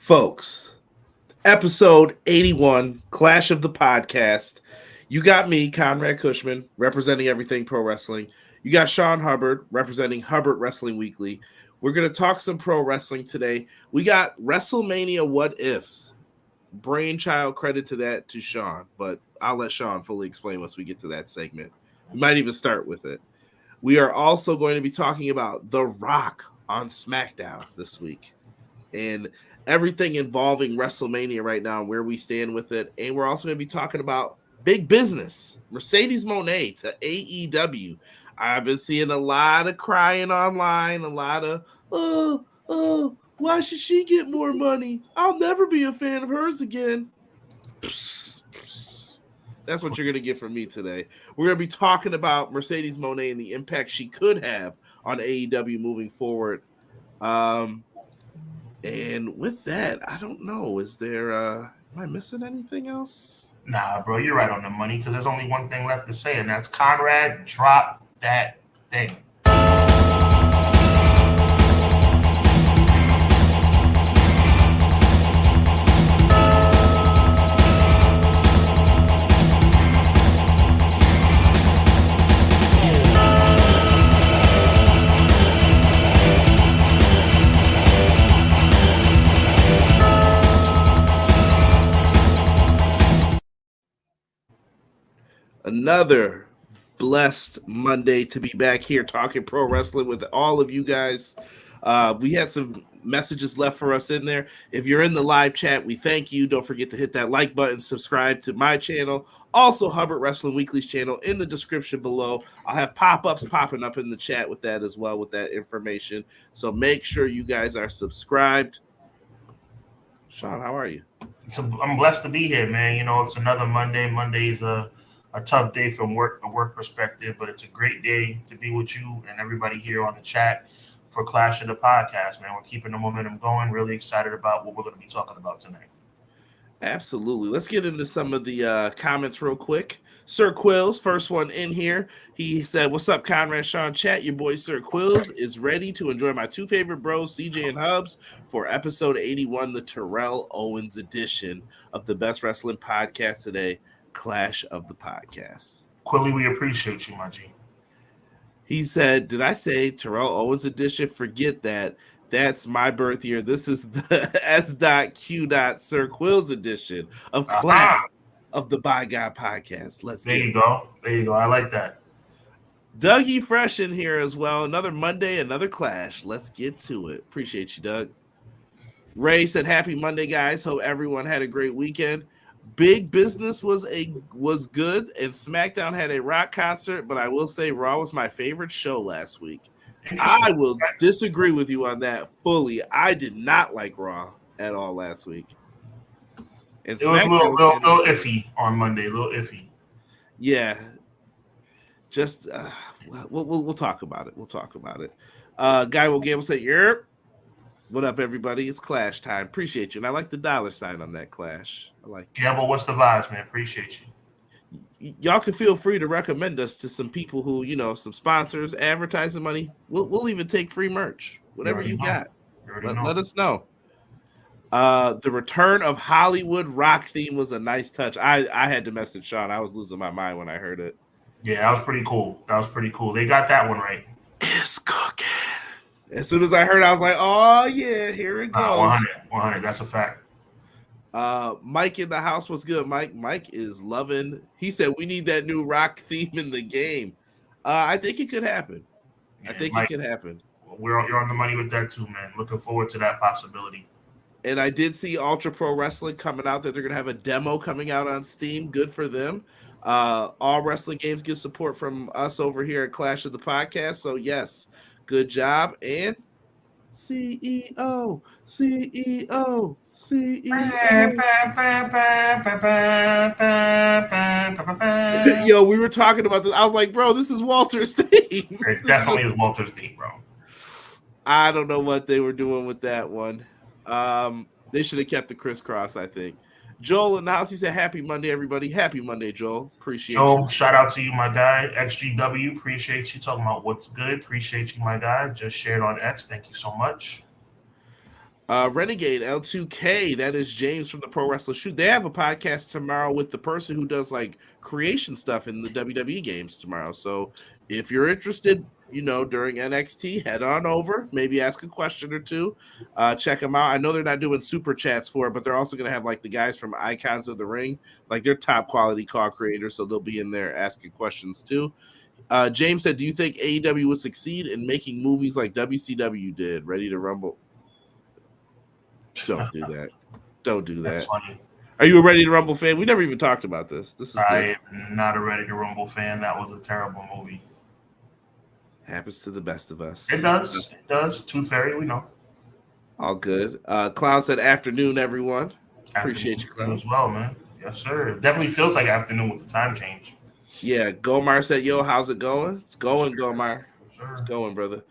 Folks, episode 81, Clash of the Podcast. You got me, Conrad Cushman, representing Everything Pro Wrestling. You got Sean Hubbard, representing Hubbard Wrestling Weekly. We're going to talk some pro wrestling today. We got WrestleMania What Ifs. Brainchild credit to that to Sean, but I'll let Sean fully explain once we get to that segment. We might even start with it. We are also going to be talking about The Rock on SmackDown this week and everything involving WrestleMania right now and where we stand with it. And we're also going to be talking about big business, Mercedes Moné to AEW. I've been seeing a lot of crying online, a lot of, why should she get more money? I'll never be a fan of hers again. That's what you're going to get from me today. We're going to be talking about Mercedes Moné and the impact she could have on AEW moving forward. And with that, I don't know. Is there, am I missing anything else? Nah, bro, you're right on the money because there's only one thing left to say, and that's Conrad, drop that thing. Another blessed Monday to be back here talking pro wrestling with all of you guys. We had some messages left for us in there. If you're in the live chat, we thank you. Don't forget to hit that like button, subscribe to my channel, also Hubbard Wrestling Weekly's channel in the description below. I'll have pop-ups popping up in the chat with that as well, with that information. So make sure you guys are subscribed. Sean, how are you? I'm blessed to be here, man. You know, it's another Monday. Monday is a tough day from a work perspective, but it's a great day to be with you and everybody here on the chat for Clash of the Podcast, man. We're keeping the momentum going. Really excited about what we're going to be talking about tonight. Absolutely. Let's get into some of the comments real quick. Sir Quills, first one in here. He said, "What's up, Conrad, Sean, chat? Your boy Sir Quills is ready to enjoy my two favorite bros, CJ and Hubs, for episode 81, the Terrell Owens edition of the Best Wrestling Podcast today, Clash of the Podcast." Quilly, we appreciate you, my G. He said, "Did I say Terrell Owens edition? Forget that. That's my birth year. This is the S.Q. Sir Quills edition of Clash of the By God Podcast." Let's There you go. There you go. I like that. Dougie Fresh in here as well. Another Monday, another Clash. Let's get to it. Appreciate you, Doug. Ray said, "Happy Monday, guys. Hope everyone had a great weekend. Big Business was good, and SmackDown had a rock concert, but I will say Raw was my favorite show last week." I will disagree with you on that fully. I did not like Raw at all last week. And it was a little iffy on Monday, a little iffy. Yeah. Just, we'll talk about it. We'll talk about it. Guy will gamble say, "Yerp. What up, everybody? It's Clash time. Appreciate you." And I like the $sign on that Clash. I like it. Yeah, but what's the vibes, man? Appreciate you. Y'all can feel free to recommend us to some people who, you know, some sponsors, advertising money. We'll even take free merch. Whatever you got. Let us know. The return of Hollywood Rock theme was a nice touch. I had to message Sean. I was losing my mind when I heard it. Yeah, that was pretty cool. They got that one right. It's cooking. As soon as I heard it, I was like, oh, yeah, here it goes. 100. That's a fact. Mike in the house was good. Mike is loving. He said, "We need that new rock theme in the game." I think it could happen. Yeah, I think Mike, it could happen. You're on the money with that too, man. Looking forward to that possibility. And I did see Ultra Pro Wrestling coming out, that they're going to have a demo coming out on Steam. Good for them. All wrestling games get support from us over here at Clash of the Podcast. So, yes, good job. And CEO. Yo, we were talking about this. I was like, bro, this is Walter's theme. It definitely is Walter's theme, bro. I don't know what they were doing with that one. They should have kept the crisscross, I think. Joel in the house, he said, "Happy Monday, everybody." Happy Monday, Joel. Appreciate Joel, you. shout out to you, my guy. XGW, appreciate you talking about what's good. Appreciate you, my guy. Just shared on X. Thank you so much. Renegade L2K, that is James from the Pro Wrestler Shoot. They have a podcast tomorrow with the person who does like creation stuff in the WWE games tomorrow. So if you're interested, during NXT, head on over, maybe ask a question or two. Check them out. I know they're not doing super chats for it, but they're also going to have like the guys from Icons of the Ring, like they're top quality call creators, so they'll be in there asking questions too. James said, do you think AEW would succeed in making movies like WCW did, Ready to Rumble? Don't do that. Don't do that. That's funny. Are you a Ready to Rumble fan? We never even talked about this. This is good. I'm not a Ready to Rumble fan. That was a terrible movie. Happens to the best of us. It does. It does. Tooth Fairy, we know. All good. Clown said afternoon, everyone. Appreciate you, Clown. As well, man. Yes, sir. It definitely feels like afternoon with the time change. Yeah, Gomar said, yo, how's it going? It's going, sure. Gomar. Sure. It's going, brother.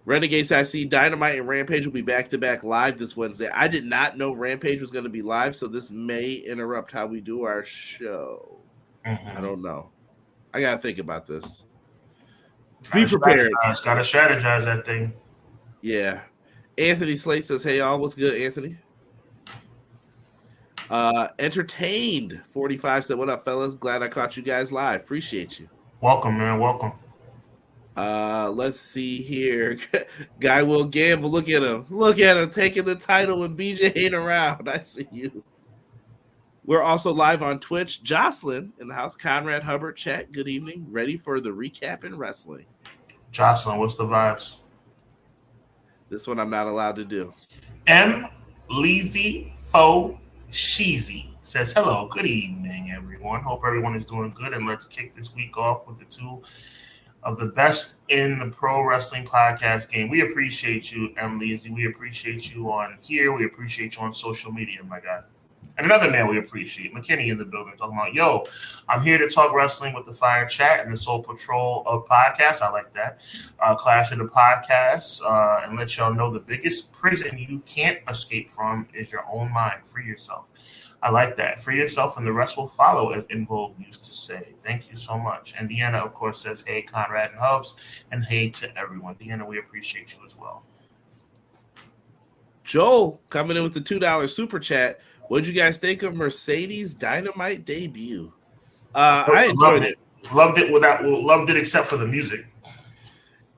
Renegade said, I see Dynamite and Rampage will be back-to-back live this Wednesday. I did not know Rampage was going to be live, so this may interrupt how we do our show. I don't know. I got to think about this. Be prepared. Got to strategize that thing. Yeah. Anthony Slate says, hey, y'all. What's good, Anthony? Entertained 45 said, what up, fellas? Glad I caught you guys live. Appreciate you. Welcome, man. Welcome. Let's see here. Guy will gamble. Look at him. Look at him taking the title when BJ ain't around. I see you. We're also live on Twitch. Jocelyn in the house. Conrad Hubbard chat. Good evening. Ready for the recap in wrestling. Jocelyn, what's the vibes? This one I'm not allowed to do. M. Leezy Fo Sheezy says, hello, good evening, everyone. Hope everyone is doing good, and let's kick this week off with the two of the best in the pro wrestling podcast game. We appreciate you, M. Leezy. We appreciate you on here. We appreciate you on social media, my guy. And another man we appreciate, McKinney in the building, talking about, yo, I'm here to talk wrestling with the Fire Chat and the Soul Patrol of podcasts. I like that. Clash of the Podcasts, and let y'all know the biggest prison you can't escape from is your own mind. Free yourself. I like that. Free yourself and the rest will follow, as In Vogue used to say. Thank you so much. And Deanna, of course, says, hey, Conrad and Hubs, and hey to everyone. Deanna, we appreciate you as well. Joel coming in with the $2 super chat. What'd you guys think of Mercedes Dynamite debut? I enjoyed it. Loved it except for the music.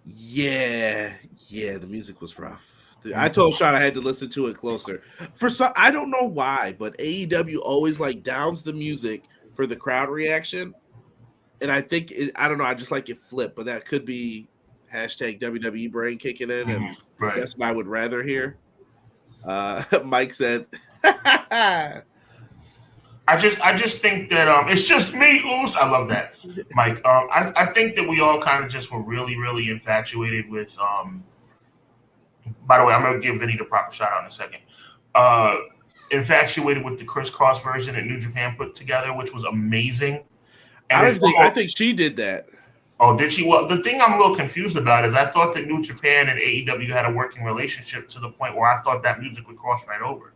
Yeah, the music was rough. I told Sean I had to listen to it closer. I don't know why, but AEW always like downs the music for the crowd reaction, and I think I don't know. I just like it flipped, but that could be hashtag WWE brain kicking in, and that's what I would rather hear. Mike said, I just think that it's just me. Oops, I love that, Mike. I think that we all kind of just were really, really infatuated with. By the way, I'm gonna give Vinny the proper shout out in a second. Infatuated with the crisscross version that New Japan put together, which was amazing. And I think she did that. Oh, did she? Well, the thing I'm a little confused about is I thought that New Japan and AEW had a working relationship to the point where I thought that music would cross right over.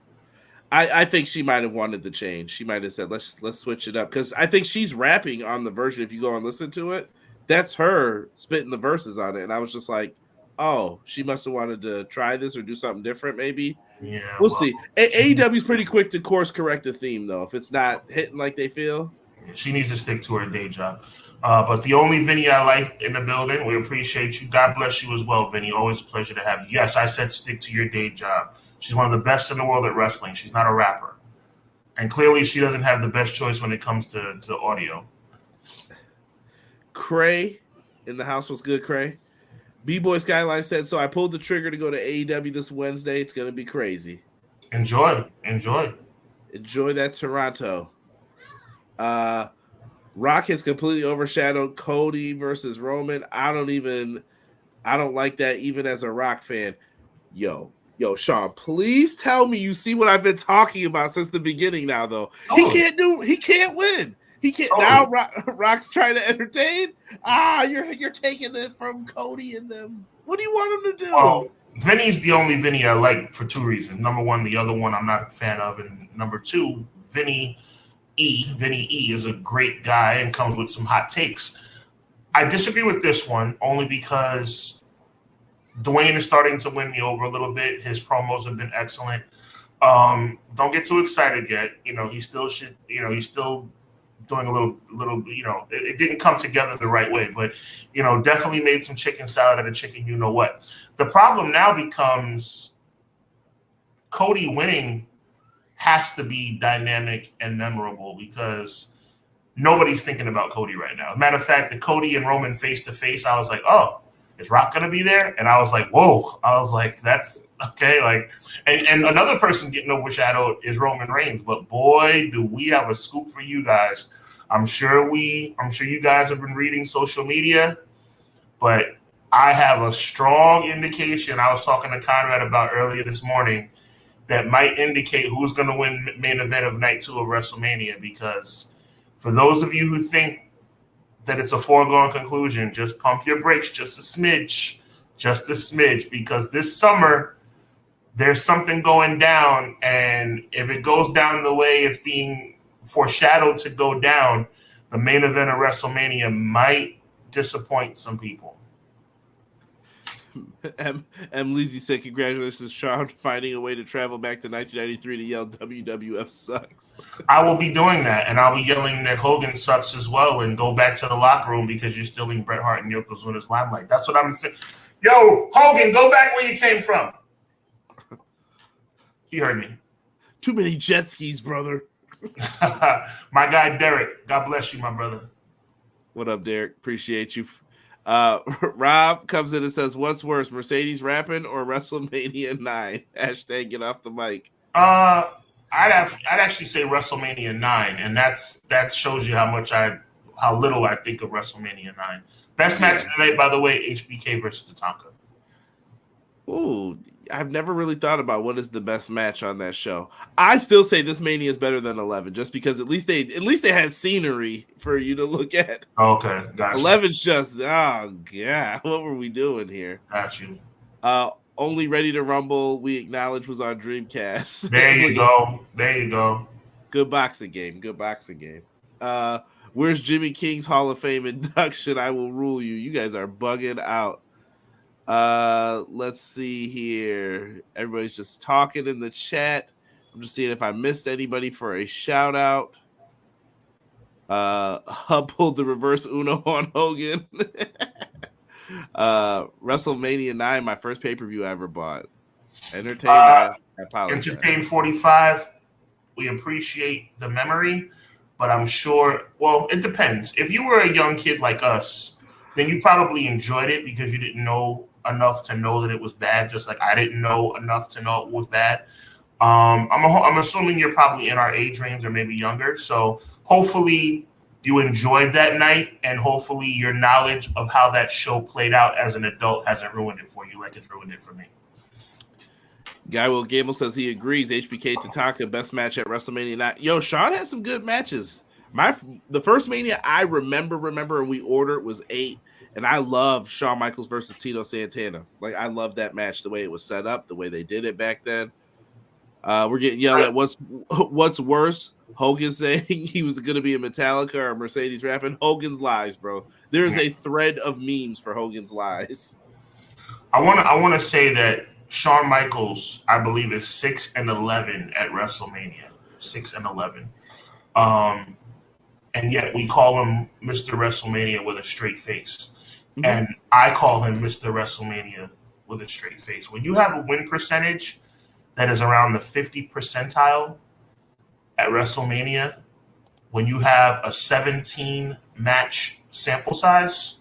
I think she might have wanted the change. She might have said, let's switch it up. Because I think she's rapping on the version. If you go and listen to it, that's her spitting the verses on it. And I was just like, oh, she must have wanted to try this or do something different, maybe. Yeah, we'll see. AEW's pretty quick to course correct the theme, though. If it's not hitting like they feel. She needs to stick to her day job. But the only Vinny I like in the building, we appreciate you. God bless you as well, Vinny. Always a pleasure to have you. Yes, I said stick to your day job. She's one of the best in the world at wrestling. She's not a rapper. And clearly she doesn't have the best choice when it comes to audio. Cray in the house was good, Cray. B-Boy Skyline said, so I pulled the trigger to go to AEW this Wednesday. It's going to be crazy. Enjoy that Toronto. Rock has completely overshadowed Cody versus Roman. I don't like that even as a Rock fan. Yo, Sean, please tell me you see what I've been talking about since the beginning now, though. He can't win. He can't. Now Rock's trying to entertain. You're taking it from Cody and them. What do you want him to do? Well, Vinny's the only Vinny I like for two reasons. Number one, the other one I'm not a fan of. And number two, Vinny E is a great guy and comes with some hot takes. I disagree with this one only because Dwayne is starting to win me over a little bit. His promos have been excellent. Don't get too excited yet. He still should. He's still doing a little. It didn't come together the right way, but definitely made some chicken salad out of chicken. You know what? The problem now becomes Cody winning has to be dynamic and memorable because nobody's thinking about Cody right now. Matter of fact, the Cody and Roman face to face, I was like, oh, is Rock gonna be there? And I was like, whoa. I was like, that's okay. Like, and another person getting overshadowed is Roman Reigns. But boy, do we have a scoop for you guys. I'm sure you guys have been reading social media, but I have a strong indication I was talking to Conrad about earlier this morning that might indicate who's going to win main event of night 2 of WrestleMania. Because for those of you who think that it's a foregone conclusion, just pump your brakes just a smidge, because this summer there's something going down, and if it goes down the way it's being foreshadowed to go down, the main event of WrestleMania might disappoint some people. Lizzie said, congratulations, Sean, finding a way to travel back to 1993 to yell WWF sucks. I will be doing that, and I'll be yelling that Hogan sucks as well, and go back to the locker room because you're stealing Bret Hart and Yokozuna's limelight. That's what I'm saying. Yo, Hogan, go back where you came from. He heard me. Too many jet skis, brother. My guy, Derek. God bless you, my brother. What up, Derek? Appreciate you. Rob comes in and says, what's worse, Mercedes rapping or WrestleMania 9? Hashtag get off the mic. I'd actually say WrestleMania 9, and that shows you how little I think of WrestleMania 9. Best match tonight, by the way, HBK versus Tatanka. Ooh, I've never really thought about what is the best match on that show. I still say this Mania is better than 11, just because at least they had scenery for you to look at. Okay, gotcha. 11's just what were we doing here? Got you. Only Ready to Rumble, we acknowledge, was on Dreamcast. There you go. Good boxing game. Where's Jimmy King's Hall of Fame induction? I will rule you. You guys are bugging out. Let's see here. Everybody's just talking in the chat. I'm just seeing if I missed anybody for a shout out. Hub pulled the reverse Uno on Hogan. WrestleMania 9, my first pay-per-view I ever bought. Entertained, I apologize. Entertained 45. We appreciate the memory, but I'm sure, well, it depends. If you were a young kid like us, then you probably enjoyed it because you didn't know enough to know that it was bad, just like I didn't know enough to know it was bad. I'm assuming you're probably in our age range or maybe younger, so hopefully you enjoyed that night, and hopefully your knowledge of how that show played out as an adult hasn't ruined it for you like it's ruined it for me. Guy Will Gable says he agrees. HBK Tatanka, best match at WrestleMania 9. Yo, Sean had some good matches. The first Mania I remember, and we ordered was 8, and I loved Shawn Michaels versus Tito Santana. Like, I loved that match, the way it was set up, the way they did it back then. We're getting yelled at. What's worse? Hogan saying he was going to be a Metallica or a Mercedes rapping. Hogan's lies, bro. There's a thread of memes for Hogan's lies. I want to say that Shawn Michaels, I believe, is 6-11 at WrestleMania. 6-11. And yet we call him Mr. WrestleMania with a straight face. Mm-hmm. And I call him Mr. WrestleMania with a straight face. When you have a win percentage that is around the 50th percentile at WrestleMania, when you have a 17 match sample size,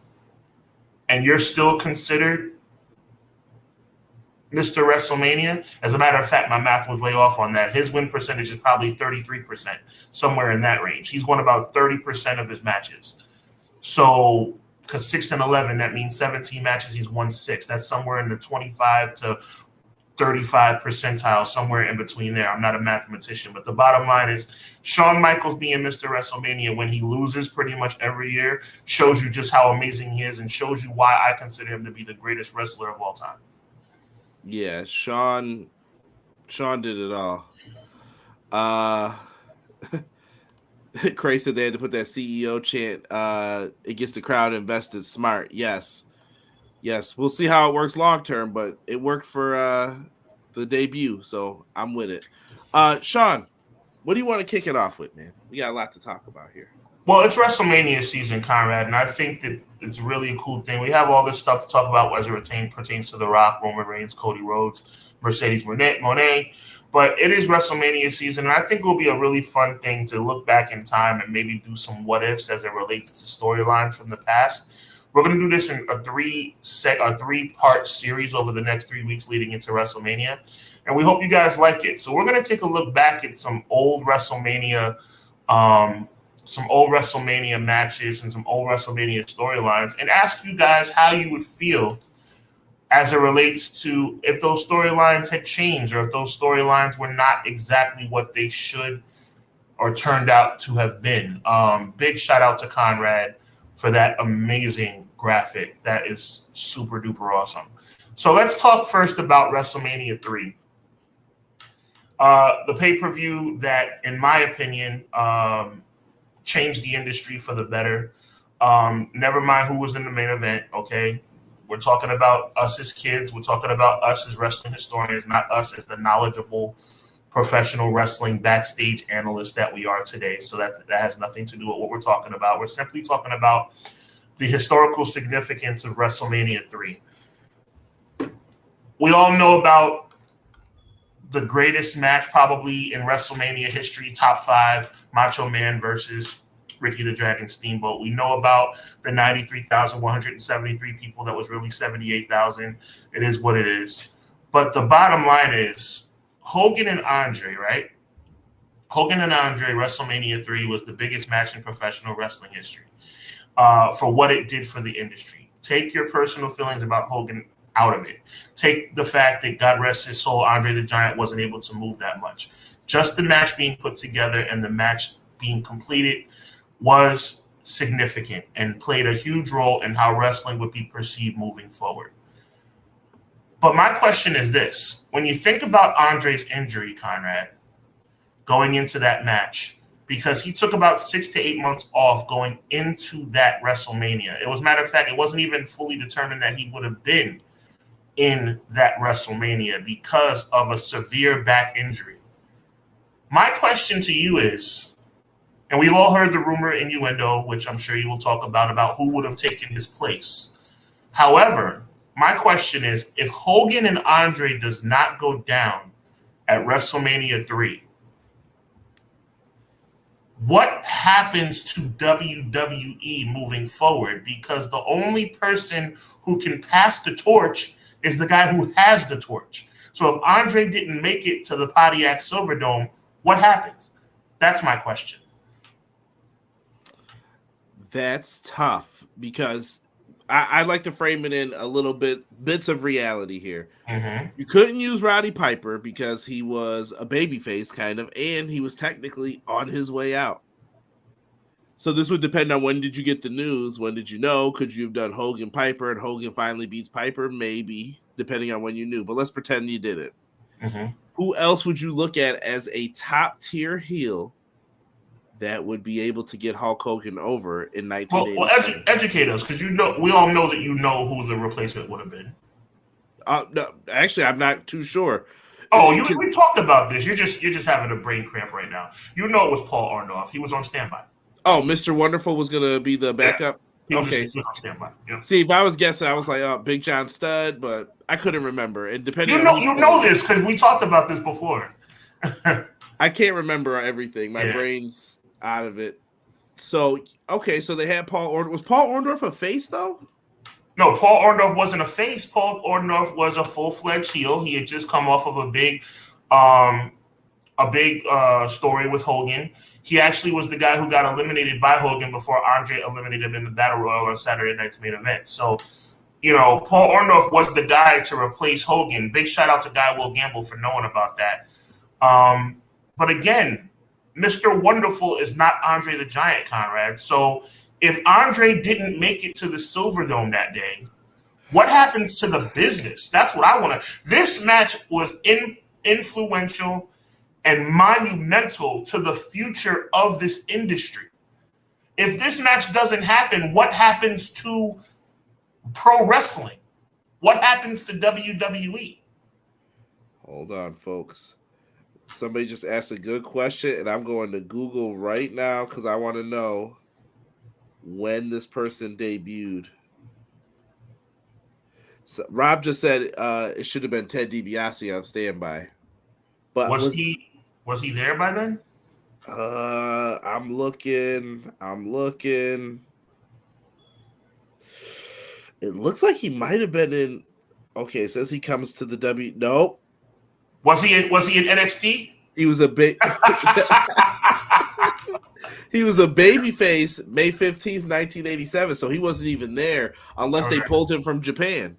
and you're still considered Mr. WrestleMania. As a matter of fact, my math was way off on that. His win percentage is probably 33%, somewhere in that range. He's won about 30% of his matches. So, because 6-11, that means 17 matches, he's won 6. That's somewhere in the 25 to 35 percentile, somewhere in between there. I'm not a mathematician, but the bottom line is Shawn Michaels being Mr. WrestleMania when he loses pretty much every year shows you just how amazing he is and shows you why I consider him to be the greatest wrestler of all time. Yeah, Sean did it all. Cray said they had to put that CEO chant. It gets the crowd invested. Smart, yes. Yes, we'll see how it works long term, but it worked for the debut, so I'm with it. Sean, what do you want to kick it off with, man? We got a lot to talk about here. Well, it's WrestleMania season, Conrad, and I think that it's really a cool thing. We have all this stuff to talk about as it pertains to The Rock, Roman Reigns, Cody Rhodes, Mercedes Moné, but it is WrestleMania season, and I think it will be a really fun thing to look back in time and maybe do some what ifs as it relates to storylines from the past. We're going to do this in a three-part series over the next 3 weeks leading into WrestleMania, and we hope you guys like it. So we're going to take a look back at some old WrestleMania matches and some old WrestleMania storylines and ask you guys how you would feel as it relates to if those storylines had changed or if those storylines were not exactly what they should or turned out to have been. Big shout out to Conrad for that amazing graphic. That is super duper awesome. So let's talk first about WrestleMania 3. The pay-per-view that, in my opinion, changed the industry for the better. Never mind who was in the main event, okay? We're talking about us as kids. We're talking about us as wrestling historians, not us as the knowledgeable professional wrestling backstage analysts that we are today. So that has nothing to do with what we're talking about. We're simply talking about the historical significance of WrestleMania 3. We all know about the greatest match probably in WrestleMania history, top 5, Macho Man versus Ricky the Dragon Steamboat. We know about the 93,173 people that was really 78,000. It is what it is. But the bottom line is Hogan and Andre, right? Hogan and Andre, WrestleMania 3 was the biggest match in professional wrestling history for what it did for the industry. Take your personal feelings about Hogan out of it. Take the fact that, God rest his soul, Andre the Giant wasn't able to move that much. Just the match being put together and the match being completed was significant and played a huge role in how wrestling would be perceived moving forward. But my question is this. When you think about Andre's injury, Conrad, going into that match, because he took about 6 to 8 months off going into that WrestleMania. It was, matter of fact, it wasn't even fully determined that he would have been in that WrestleMania because of a severe back injury. My question to you is, and we've all heard the rumor innuendo, which I'm sure you will talk about who would have taken his place. However, my question is, if Hogan and Andre does not go down at WrestleMania 3, what happens to WWE moving forward? Because the only person who can pass the torch is the guy who has the torch. So if Andre didn't make it to the Pontiac Silverdome, what happens? That's my question. That's tough because I like to frame it in a little bits of reality here. Mm-hmm. You couldn't use Roddy Piper because he was a babyface kind of, and he was technically on his way out. So this would depend on when did you get the news? When did you know? Could you have done Hogan Piper and Hogan finally beats Piper? Maybe, depending on when you knew. But let's pretend you did it. Mm-hmm. Who else would you look at as a top tier heel that would be able to get Hulk Hogan over in 1980? Well, educate us, because we all know that you know who the replacement would have been. No, actually, I'm not too sure. Oh, we talked about this. You're just having a brain cramp right now. You know it was Paul Orndorff. He was on standby. Oh, Mr. Wonderful was gonna be the backup. Yeah, okay, he was on standby. Yeah. See, if I was guessing, I was like, "Oh, Big John Studd," but I couldn't remember. And depending, you know this because we talked about this before. I can't remember everything. My brain's out of it. So okay, so they had Paul Orndorff. Was Paul Orndorff a face though? No, Paul Orndorff wasn't a face. Paul Orndorff was a full-fledged heel. He had just come off of a big story with Hogan. He actually was the guy who got eliminated by Hogan before Andre eliminated him in the Battle Royal on Saturday night's main event. So, Paul Orndorff was the guy to replace Hogan. Big shout out to Guy Will Gamble for knowing about that. But again, Mr. Wonderful is not Andre the Giant, Conrad. So if Andre didn't make it to the Silverdome that day, what happens to the business? That's what I want to. This match was influential and monumental to the future of this industry. If this match doesn't happen, what happens to pro wrestling? what happens to WWE? Hold on, folks. Somebody just asked a good question, and I'm going to Google right now because I want to know when this person debuted. So Rob just said it should have been Ted DiBiase on standby. But was he there by then? I'm looking. It looks like he might have been in. Okay, it says he comes to the W. Nope. Was he in NXT? He was a big. He was a babyface May 15th, 1987, so he wasn't even there unless they pulled him from Japan.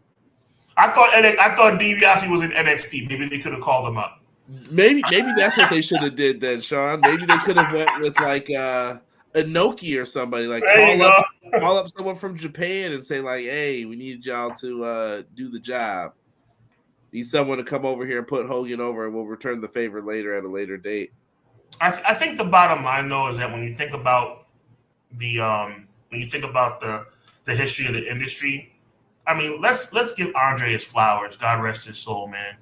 I thought DiBiase was in NXT. Maybe they could have called him up. Maybe that's what they should have did then, Sean. Maybe they could have went with like Inoki or somebody, like call up someone from Japan and say like, hey, we need y'all to do the job. Need someone to come over here and put Hogan over, and we'll return the favor later at a later date. I think the bottom line though is that when you think about the history of the industry, I mean, let's give Andre his flowers. God rest his soul, man.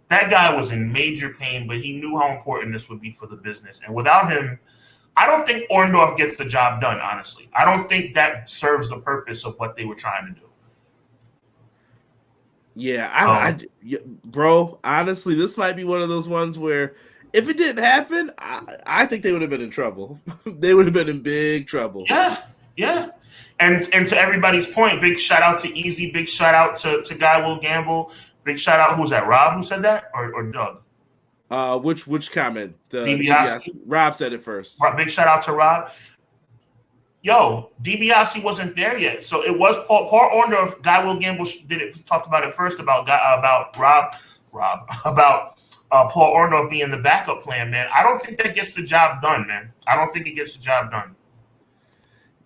That guy was in major pain, but he knew how important this would be for the business. And without him, I don't think Orndorff gets the job done, honestly. I don't think that serves the purpose of what they were trying to do. Yeah, bro, honestly, this might be one of those ones where if it didn't happen, I think they would have been in trouble. They would have been in big trouble. Yeah. And to everybody's point, big shout out to Easy, big shout out to Guy Will Gamble, big shout out. Who's that? Rob who said that, or Doug? Which comment? DiBiase. Rob said it first. Big shout out to Rob. Yo, DiBiase wasn't there yet, so it was Paul Orndorff. Guy Will Gamble talked about it first about Paul Orndorff being the backup plan, man. I don't think that gets the job done, man. I don't think it gets the job done.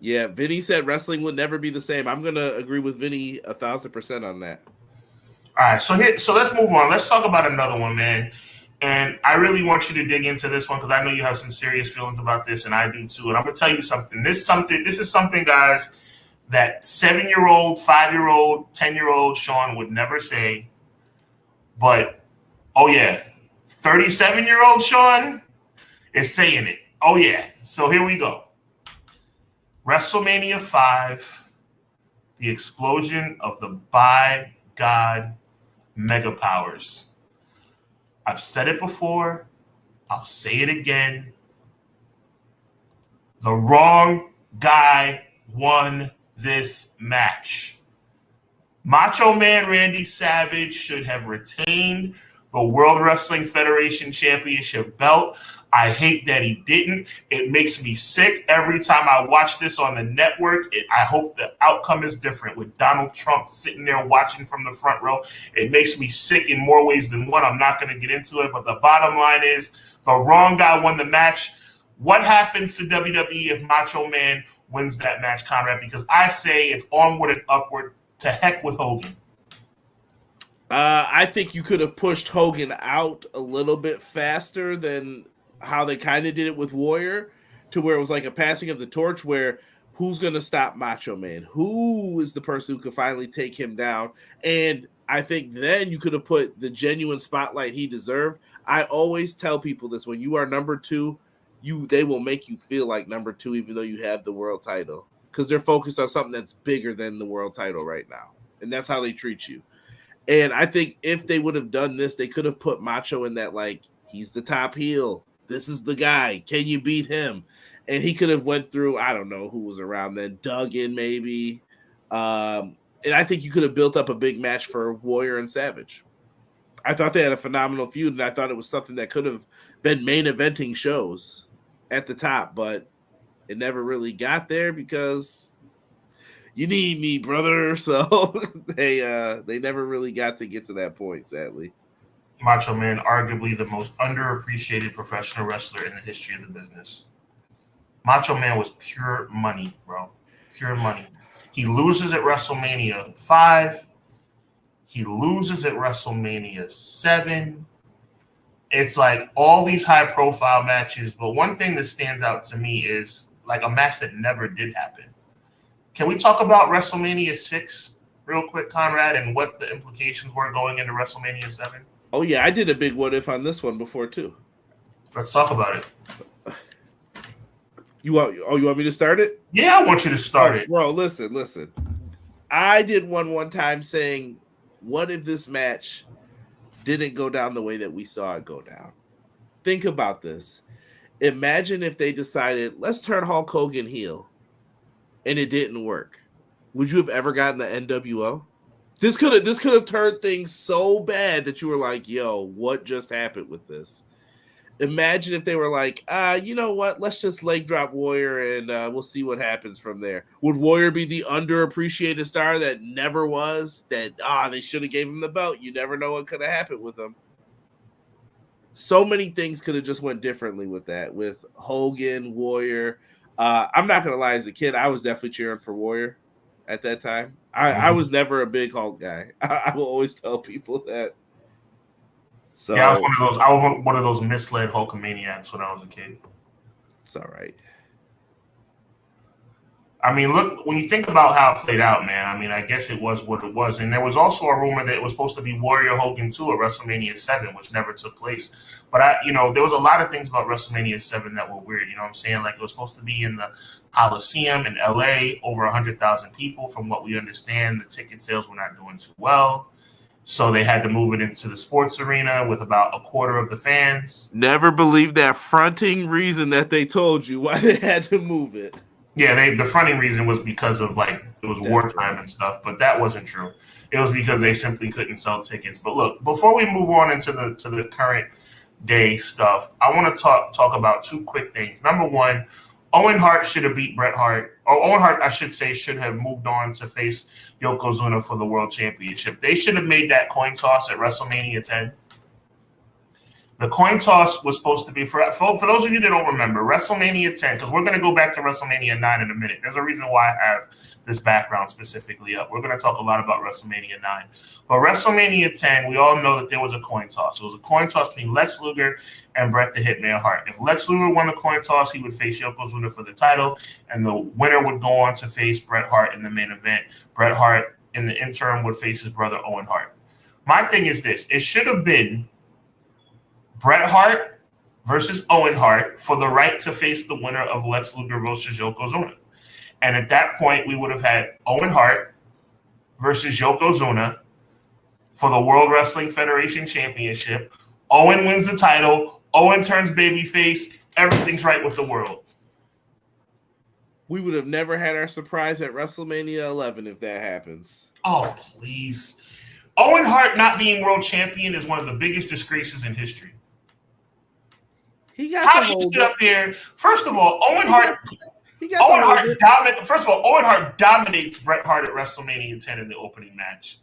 Yeah, Vinny said wrestling would never be the same. I'm gonna agree with Vinny 1,000% on that. All right, so let's move on. Let's talk about another one, man. And I really want you to dig into this one because I know you have some serious feelings about this, and I do too. And I'm gonna tell you something. This is something, guys, that 7-year-old, 5-year-old, 10-year-old Sean would never say. But oh yeah, 37-year-old Sean is saying it. Oh yeah. So here we go. WrestleMania 5, the explosion of the by God mega powers. I've said it before. I'll say it again. The wrong guy won this match. Macho Man Randy Savage should have retained the World Wrestling Federation Championship belt. I hate that he didn't. It makes me sick every time I watch this on the network. I hope the outcome is different with Donald Trump sitting there watching from the front row. It makes me sick in more ways than one. I'm not going to get into it, but the bottom line is the wrong guy won the match. What happens to WWE if Macho Man wins that match, Conrad? Because I say it's onward and upward. To heck with Hogan. I think you could have pushed Hogan out a little bit faster than how they kind of did it with Warrior, to where it was like a passing of the torch where who's going to stop Macho Man? Who is the person who could finally take him down? And I think then you could have put the genuine spotlight he deserved. I always tell people this: when you are number 2, they will make you feel like number 2 even though you have the world title, because they're focused on something that's bigger than the world title right now. And that's how they treat you. And I think if they would have done this, they could have put Macho in that, like, he's the top heel. This is the guy. Can you beat him? And he could have went through, I don't know who was around then, Duggan maybe. And I think you could have built up a big match for Warrior and Savage. I thought they had a phenomenal feud, and I thought it was something that could have been main eventing shows at the top, but it never really got there because you need me, brother. So they never really got to that point, sadly. Macho Man, arguably the most underappreciated professional wrestler in the history of the business. Macho Man was pure money, bro. Pure money. He loses at WrestleMania 5. He loses at WrestleMania 7. It's like all these high-profile matches, but one thing that stands out to me is like a match that never did happen. Can we talk about WrestleMania 6 real quick, Conrad, and what the implications were going into WrestleMania 7? Oh yeah, I did a big what if on this one before too. Let's talk about it. You want me to start it? Yeah, I want you to start it. Bro, listen. I did one time saying, what if this match didn't go down the way that we saw it go down? Think about this. Imagine if they decided, let's turn Hulk Hogan heel, and it didn't work. Would you have ever gotten the NWO? This could have turned things so bad that you were like, yo, what just happened with this? Imagine if they were like, you know what? Let's just leg drop Warrior and we'll see what happens from there. Would Warrior be the underappreciated star that never was? That they should have gave him the belt. You never know what could have happened with him. So many things could have just went differently with that. With Hogan, Warrior. I'm not gonna lie, as a kid, I was definitely cheering for Warrior at that time. I was never a big Hulk guy. I will always tell people that. So yeah, I was one of those misled Hulkamaniacs when I was a kid. It's all right. I mean, look, when you think about how it played out, man, I mean, I guess it was what it was. And there was also a rumor that it was supposed to be Warrior Hogan 2 at WrestleMania 7, which never took place. But, there was a lot of things about WrestleMania 7 that were weird. You know what I'm saying? Like, it was supposed to be in the Coliseum in L.A., over 100,000 people. From what we understand, the ticket sales were not doing too well. So they had to move it into the sports arena with about a quarter of the fans. Never believed that fronting reason that they told you why they had to move it. Yeah, the fronting reason was because of it was wartime and stuff, but that wasn't true. It was because they simply couldn't sell tickets. But look, before we move on into the current day stuff, I want to talk about two quick things. Number one, Owen Hart should have beat Bret Hart. Or Owen Hart, I should say, should have moved on to face Yokozuna for the World Championship. They should have made that coin toss at WrestleMania 10. The coin toss was supposed to be, for those of you that don't remember, WrestleMania 10, because we're going to go back to WrestleMania 9 in a minute. There's a reason why I have this background specifically up. We're going to talk a lot about WrestleMania 9. But WrestleMania 10, we all know that there was a coin toss. It was a coin toss between Lex Luger and Bret the Hitman Hart. If Lex Luger won the coin toss, he would face Yokozuna for the title, and the winner would go on to face Bret Hart in the main event. Bret Hart, in the interim, would face his brother Owen Hart. My thing is this. It should have been Bret Hart versus Owen Hart for the right to face the winner of Lex Luger versus Yokozuna. And at that point, we would have had Owen Hart versus Yokozuna for the World Wrestling Federation Championship. Owen wins the title. Owen turns babyface. Everything's right with the world. We would have never had our surprise at WrestleMania 11 if that happens. Oh, please. Owen Hart not being world champion is one of the biggest disgraces in history. He got How do you sit up here? First of all, Owen Hart dominates Bret Hart at WrestleMania 10 in the opening match.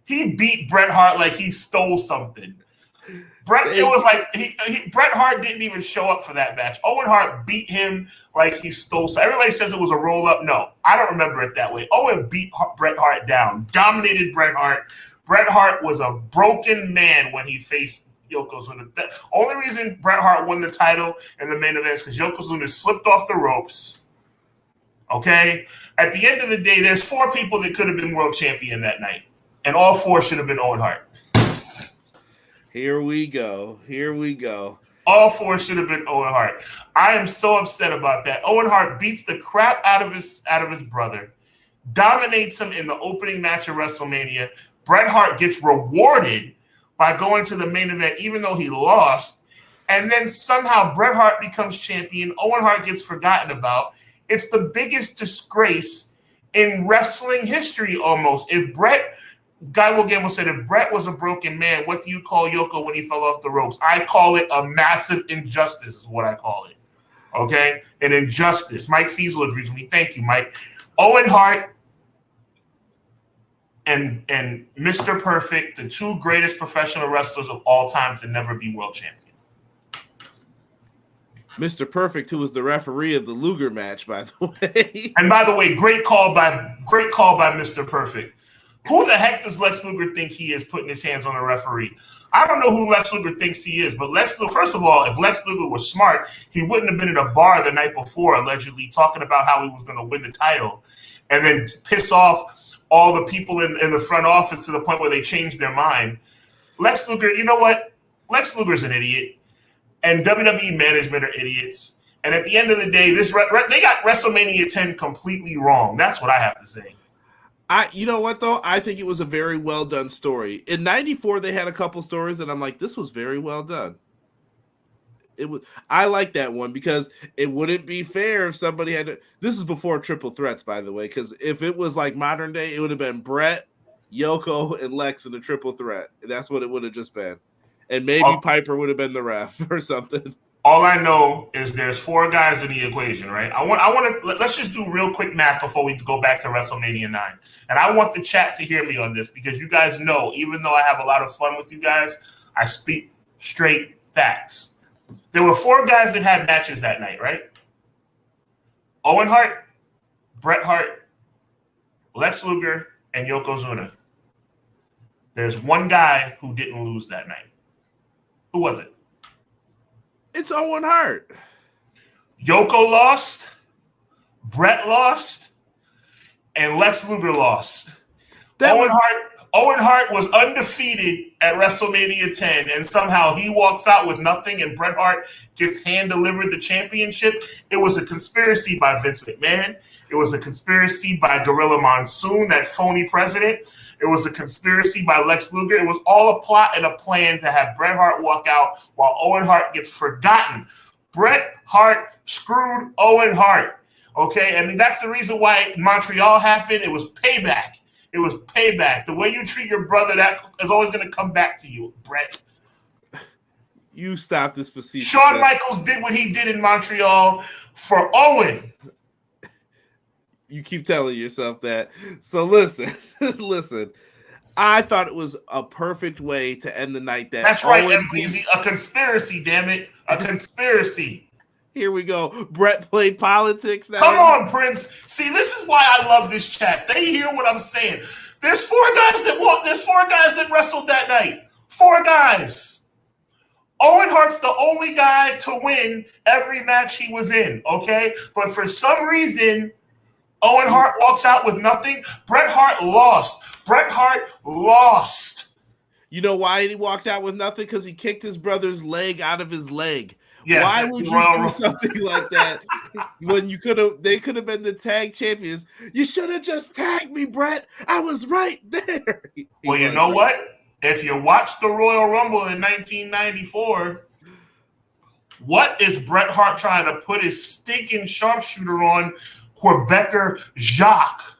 He beat Bret Hart like he stole something. Bret Hart didn't even show up for that match. Owen Hart beat him like he stole something. Everybody says it was a roll-up. No, I don't remember it that way. Owen beat Bret Hart down, dominated Bret Hart. Bret Hart was a broken man when he faced Yokozuna. The only reason Bret Hart won the title in the main event is because Yokozuna slipped off the ropes. Okay? At the end of the day, there's 4 people that could have been world champion that night, and all 4 should have been Owen Hart. Here we go. All 4 should have been Owen Hart. I am so upset about that. Owen Hart beats the crap out of his brother, dominates him in the opening match of WrestleMania. Bret Hart gets rewarded by going to the main event, even though he lost. And then somehow Bret Hart becomes champion. Owen Hart gets forgotten about. It's the biggest disgrace in wrestling history almost. Guy Will Gamble said, if Bret was a broken man, what do you call Yoko when he fell off the ropes? I call it a massive injustice is what I call it. Okay? An injustice. Mike Fiesel agrees with me. Thank you, Mike. Owen Hart and Mr. Perfect, the 2 greatest professional wrestlers of all time to never be world champion. Mr. Perfect, who was the referee of the Luger match, by the way. And by the way, great call by Mr. Perfect. Who the heck does Lex Luger think he is putting his hands on a referee? I don't know who Lex Luger thinks he is, but first of all, if Lex Luger was smart, he wouldn't have been at a bar the night before, allegedly talking about how he was going to win the title and then piss off all the people in the front office to the point where they changed their mind. Lex Luger, you know what? Lex Luger's an idiot, and WWE management are idiots. And at the end of the day, they got WrestleMania 10 completely wrong. That's what I have to say. You know what though? I think it was a very well done story. In '94, they had a couple stories, and I'm like, this was very well done. I like that one because it wouldn't be fair if somebody had to. This is before triple threats, by the way, because if it was like modern day, it would have been Brett, Yoko, and Lex in a triple threat. That's what it would have just been. And maybe Piper would have been the ref or something. All I know is there's 4 guys in the equation, right? I want to let's just do real quick math before we go back to WrestleMania 9. And I want the chat to hear me on this because you guys know, even though I have a lot of fun with you guys, I speak straight facts. There were 4 guys that had matches that night, right? Owen Hart, Bret Hart, Lex Luger, and Yokozuna. There's one guy who didn't lose that night. Who was it? It's Owen Hart. Yoko lost, Bret lost, and Lex Luger lost. Owen Hart was undefeated at WrestleMania 10, and somehow he walks out with nothing, and Bret Hart gets hand-delivered the championship. It was a conspiracy by Vince McMahon. It was a conspiracy by Gorilla Monsoon, that phony president. It was a conspiracy by Lex Luger. It was all a plot and a plan to have Bret Hart walk out while Owen Hart gets forgotten. Bret Hart screwed Owen Hart, okay? And that's the reason why Montreal happened. It was payback. It was payback. The way you treat your brother, that is always going to come back to you, Bret. You stopped this facetious. Shawn Michaels did what he did in Montreal for Owen. You keep telling yourself that. So listen. I thought it was a perfect way to end the night. That's right, MBZ. A conspiracy, damn it. A conspiracy. Here we go. Bret played politics now. Come on, Prince. See, this is why I love this chat. They hear what I'm saying. There's 4 guys that wrestled that night. 4 guys. Owen Hart's the only guy to win every match he was in, okay? But for some reason, Owen Hart walks out with nothing. Bret Hart lost. You know why he walked out with nothing? Because he kicked his brother's leg out of his leg. Yes, why would you do something like that when they could have been the tag champions? You should have just tagged me, Bret. I was right there. Well, you know what? If you watched the Royal Rumble in 1994, what is Bret Hart trying to put his stinking sharpshooter on Quebecer Jacques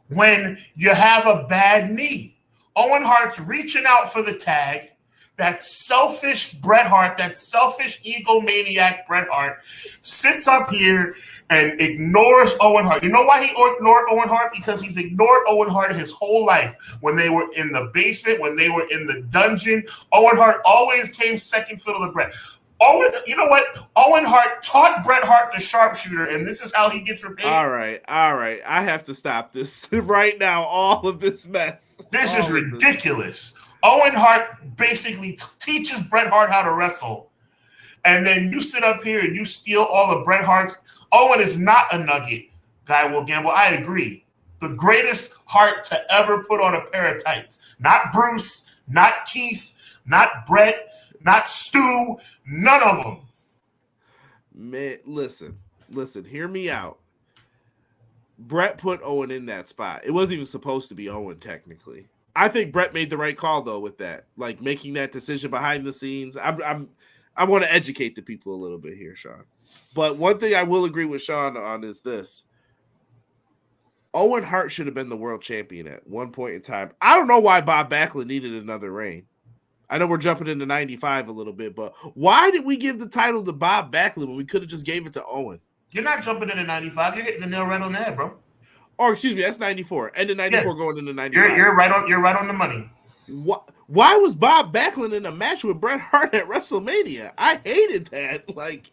when you have a bad knee? Owen Hart's reaching out for the tag. That selfish Bret Hart, that selfish egomaniac Bret Hart sits up here and ignores Owen Hart. You know why he ignored Owen Hart? Because he's ignored Owen Hart his whole life. When they were in the basement, when they were in the dungeon, Owen Hart always came second fiddle to Bret. You know what? Owen Hart taught Bret Hart the sharpshooter, and this is how he gets repaid. All right. I have to stop this right now. All of this mess. This is ridiculous. Owen Hart basically teaches Bret Hart how to wrestle, and then you sit up here and you steal all of Bret Hart's. Owen is not a nugget, Guy Will Gamble. I agree. The greatest Hart to ever put on a pair of tights. Not Bruce, not Keith, not Bret, not Stu. None of them. Man, listen. Hear me out. Bret put Owen in that spot. It wasn't even supposed to be Owen, technically. I think Bret made the right call though with that, like making that decision behind the scenes. I want to educate the people a little bit here, Sean. But one thing I will agree with Sean on is this: Owen Hart should have been the world champion at one point in time. I don't know why Bob Backlund needed another reign. I know we're jumping into 95 a little bit, but why did we give the title to Bob Backlund when we could have just gave it to Owen? You're not jumping into 95. You're hitting the nail right on the head, bro. Or excuse me, that's 94. End of 94 going into 95. You're right on the money. Why was Bob Backlund in a match with Bret Hart at WrestleMania? I hated that. Like,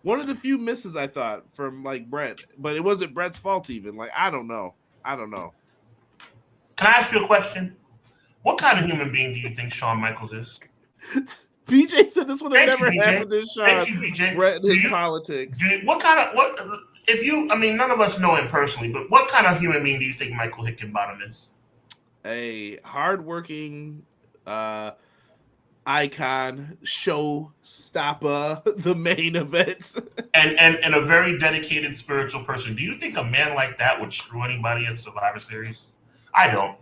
one of the few misses I thought from like Bret, but it wasn't Bret's fault even. Like, I don't know. Can I ask you a question? What kind of human being do you think Shawn Michaels is? BJ said this would have Thank never you, BJ. happened to Sean. Thank you, BJ. Brett and his politics. If you, I mean, none of us know him personally, but what kind of human being do you think Michael Hickenbottom is? A hardworking icon, showstopper, the main events. and a very dedicated spiritual person. Do you think a man like that would screw anybody at Survivor Series? I don't.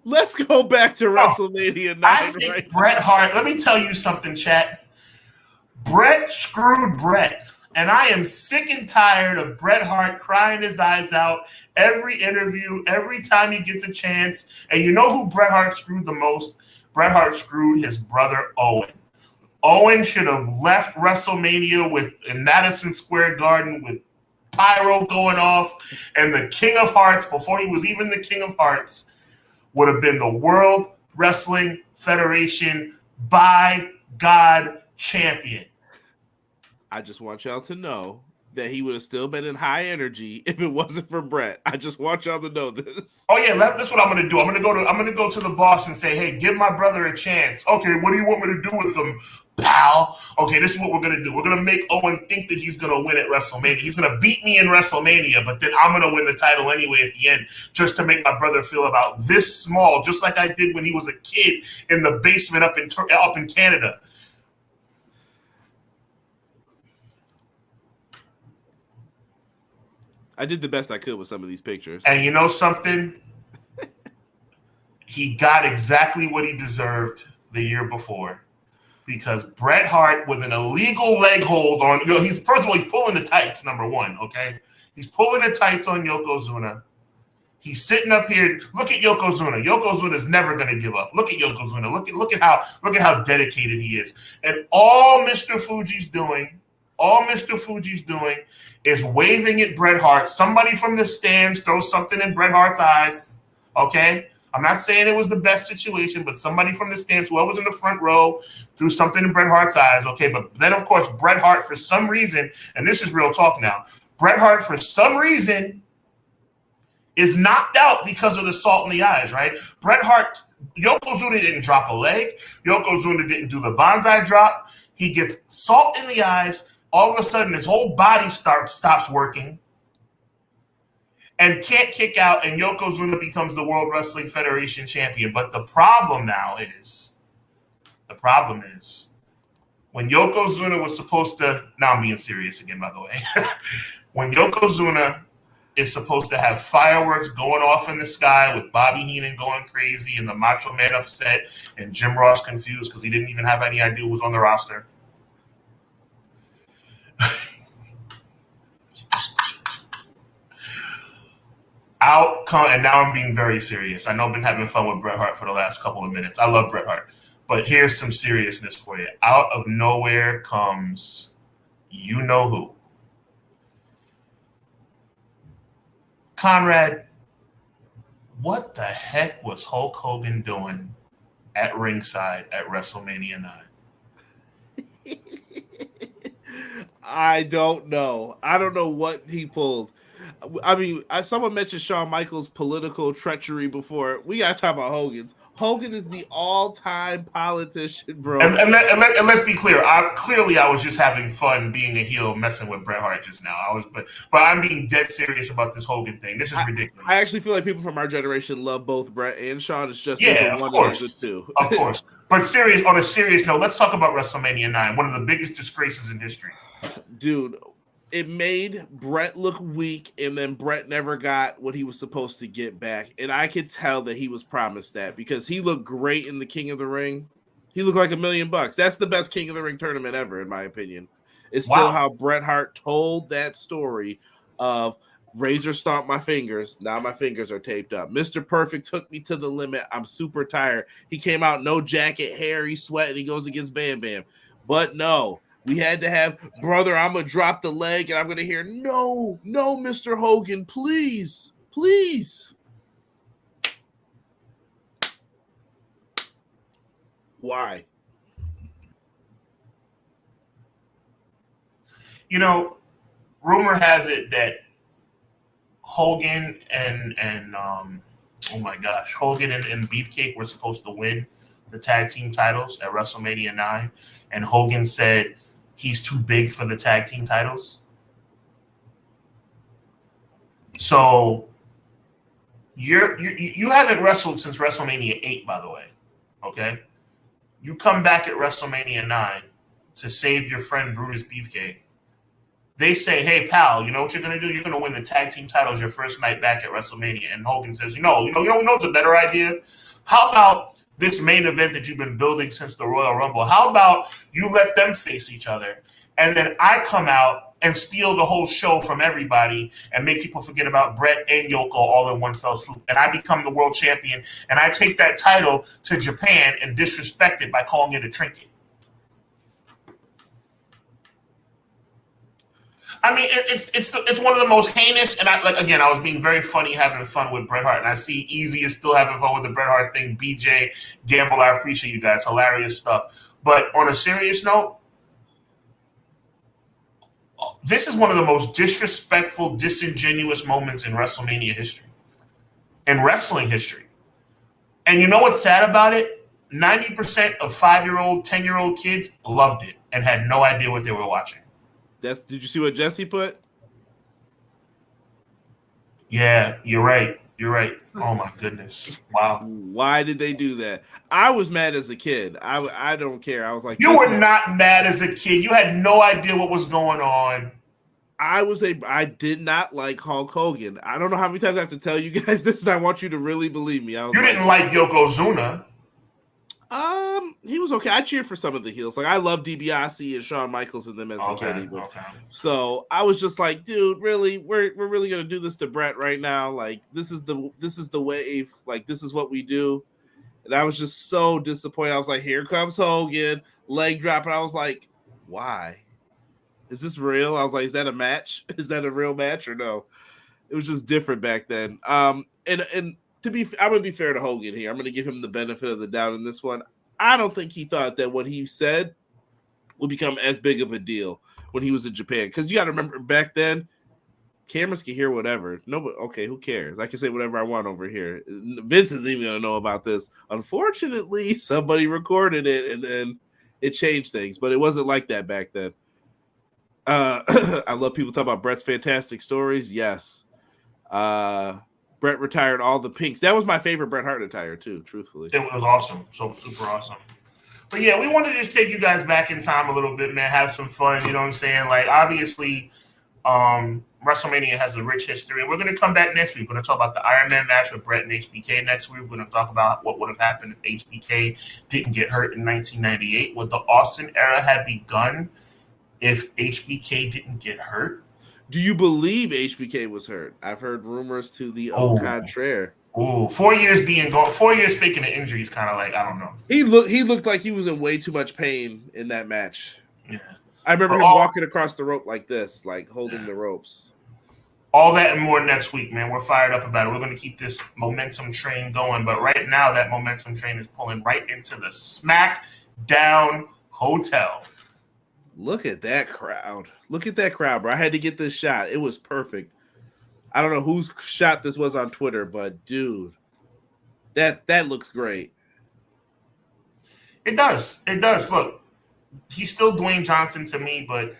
Let's go back to WrestleMania 9. I think right Bret Hart. Let me tell you something, chat. Bret screwed Bret. And I am sick and tired of Bret Hart crying his eyes out every interview, every time he gets a chance. And you know who Bret Hart screwed the most? Bret Hart screwed his brother Owen. Owen should have left WrestleMania in Madison Square Garden with pyro going off, and the King of Hearts, before he was even the King of Hearts, would have been the World Wrestling Federation by God champion. I just want y'all to know that he would have still been in high energy if it wasn't for Bret. I just want y'all to know this. Oh yeah, that's what I'm gonna do. I'm gonna go to the boss and say, hey, give my brother a chance. Okay, what do you want me to do with him, pal? Okay, this is what we're gonna do. We're gonna make Owen think that he's gonna win at WrestleMania. He's gonna beat me in WrestleMania, but then I'm gonna win the title anyway at the end, just to make my brother feel about this small, just like I did when he was a kid in the basement up in Canada. I did the best I could with some of these pictures. And you know something? He got exactly what he deserved the year before, because Bret Hart, with an illegal leg hold on, he's pulling the tights, number one, okay? He's pulling the tights on Yokozuna. He's sitting up here. Look at Yokozuna. Yokozuna's never going to give up. Look at Yokozuna. Look at how dedicated he is. And all Mr. Fuji's doing is waving at Bret Hart. Somebody from the stands throws something in Bret Hart's eyes, okay? I'm not saying it was the best situation, but somebody from the stands, whoever was in the front row, threw something in Bret Hart's eyes, okay? But then, of course, Bret Hart, for some reason, and this is real talk now, Bret Hart, for some reason, is knocked out because of the salt in the eyes, right? Bret Hart, Yokozuna didn't drop a leg. Yokozuna didn't do the bonsai drop. He gets salt in the eyes. All of a sudden, his whole body stops working and can't kick out, and Yokozuna becomes the World Wrestling Federation champion. But the problem is, when Yokozuna was supposed to, now I'm being serious again, by the way, when Yokozuna is supposed to have fireworks going off in the sky with Bobby Heenan going crazy and the Macho Man upset and Jim Ross confused because he didn't even have any idea who was on the roster. And now I'm being very serious. I know I've been having fun with Bret Hart for the last couple of minutes. I love Bret Hart. But here's some seriousness for you. Out of nowhere comes you know who. Conrad, what the heck was Hulk Hogan doing at ringside at WrestleMania 9? I don't know. I don't know what he pulled. I mean, someone mentioned Shawn Michaels' political treachery before. We got to talk about Hogan's. Hogan is the all-time politician, bro. And let's be clear. I was just having fun being a heel, messing with Bret Hart just now. But I'm being dead serious about this Hogan thing. This is ridiculous. I actually feel like people from our generation love both Bret and Shawn. It's just of one course, of the two. Of course. But on a serious note, let's talk about WrestleMania 9, one of the biggest disgraces in history. Dude, it made Bret look weak, and then Bret never got what he was supposed to get back. And I could tell that he was promised that because he looked great in the King of the Ring. He looked like $1 million. That's the best King of the Ring tournament ever, in my opinion. It's still how Bret Hart told that story of razor stomp my fingers. Now my fingers are taped up. Mr. Perfect took me to the limit. I'm super tired. He came out, no jacket, hair, he's sweating. He goes against Bam Bam. But no. We had to have, brother, I'm going to drop the leg, and I'm going to hear, no, Mr. Hogan, please. Why? You know, rumor has it that Hogan and Hogan and Beefcake were supposed to win the tag team titles at WrestleMania 9, and Hogan said he's too big for the tag team titles. So you haven't wrestled since WrestleMania 8, by the way. Okay? You come back at WrestleMania 9 to save your friend Brutus Beefcake. They say, hey, pal, you know what you're going to do? You're going to win the tag team titles your first night back at WrestleMania. And Hogan says, you know what's a better idea? How about this main event that you've been building since the Royal Rumble? How about you let them face each other? And then I come out and steal the whole show from everybody and make people forget about Brett and Yoko all in one fell swoop. And I become the world champion. And I take that title to Japan and disrespect it by calling it a trinket. I mean, it's one of the most heinous, and I was being very funny, having fun with Bret Hart, and I see Easy is still having fun with the Bret Hart thing. BJ, Gamble, I appreciate you guys, hilarious stuff. But on a serious note, this is one of the most disrespectful, disingenuous moments in WrestleMania history, in wrestling history. And you know what's sad about it? 90% of 5-year-old, 10-year-old kids loved it and had no idea what they were watching. Did you see what Jesse put? Yeah, you're right. You're right. Oh my goodness! Wow. Why did they do that? I was mad as a kid. I don't care. I was like, you were not mad as a kid. You had no idea what was going on. I did not like Hulk Hogan. I don't know how many times I have to tell you guys this, and I want you to really believe me. You didn't like Yokozuna. He was okay. I cheered for some of the heels. Like I love DiBiase and Shawn Michaels and them as a kid. Even. Okay. So I was just like, dude, really, we're really gonna do this to Brett right now. Like this is the wave. Like this is what we do. And I was just so disappointed. I was like, here comes Hogan, leg drop, and I was like, why? Is this real? I was like, is that a match? Is that a real match or no? It was just different back then. And I'm gonna be fair to Hogan here. I'm gonna give him the benefit of the doubt in this one. I don't think he thought that what he said would become as big of a deal when he was in Japan. Because you got to remember, back then, cameras can hear whatever. Nobody, okay, who cares? I can say whatever I want over here. Vince isn't even going to know about this. Unfortunately, somebody recorded it, and then it changed things. But it wasn't like that back then. I love people talk about Brett's fantastic stories. Yes. Brett retired all the pinks. That was my favorite Bret Hart attire too, truthfully. It was awesome. So super awesome. But yeah, we wanted to just take you guys back in time a little bit, man. Have some fun. You know what I'm saying? Like, obviously, WrestleMania has a rich history. We're going to come back next week. We're going to talk about the Iron Man match with Brett and HBK next week. We're going to talk about what would have happened if HBK didn't get hurt in 1998. Would the Austin era have begun if HBK didn't get hurt? Do you believe HBK was hurt? I've heard rumors to the contraire. Oh, 4 years being gone, 4 years faking an injury is kind of like, I don't know. He looked like he was in way too much pain in that match. Yeah. I remember him walking across the rope like this, like holding the ropes. All that and more next week, man. We're fired up about it. We're going to keep this momentum train going. But right now, that momentum train is pulling right into the SmackDown Hotel. Look at that crowd. Look at that crowd, bro. I had to get this shot. It was perfect. I don't know whose shot this was on Twitter, but dude, that looks great. It does. It does. Look, he's still Dwayne Johnson to me, but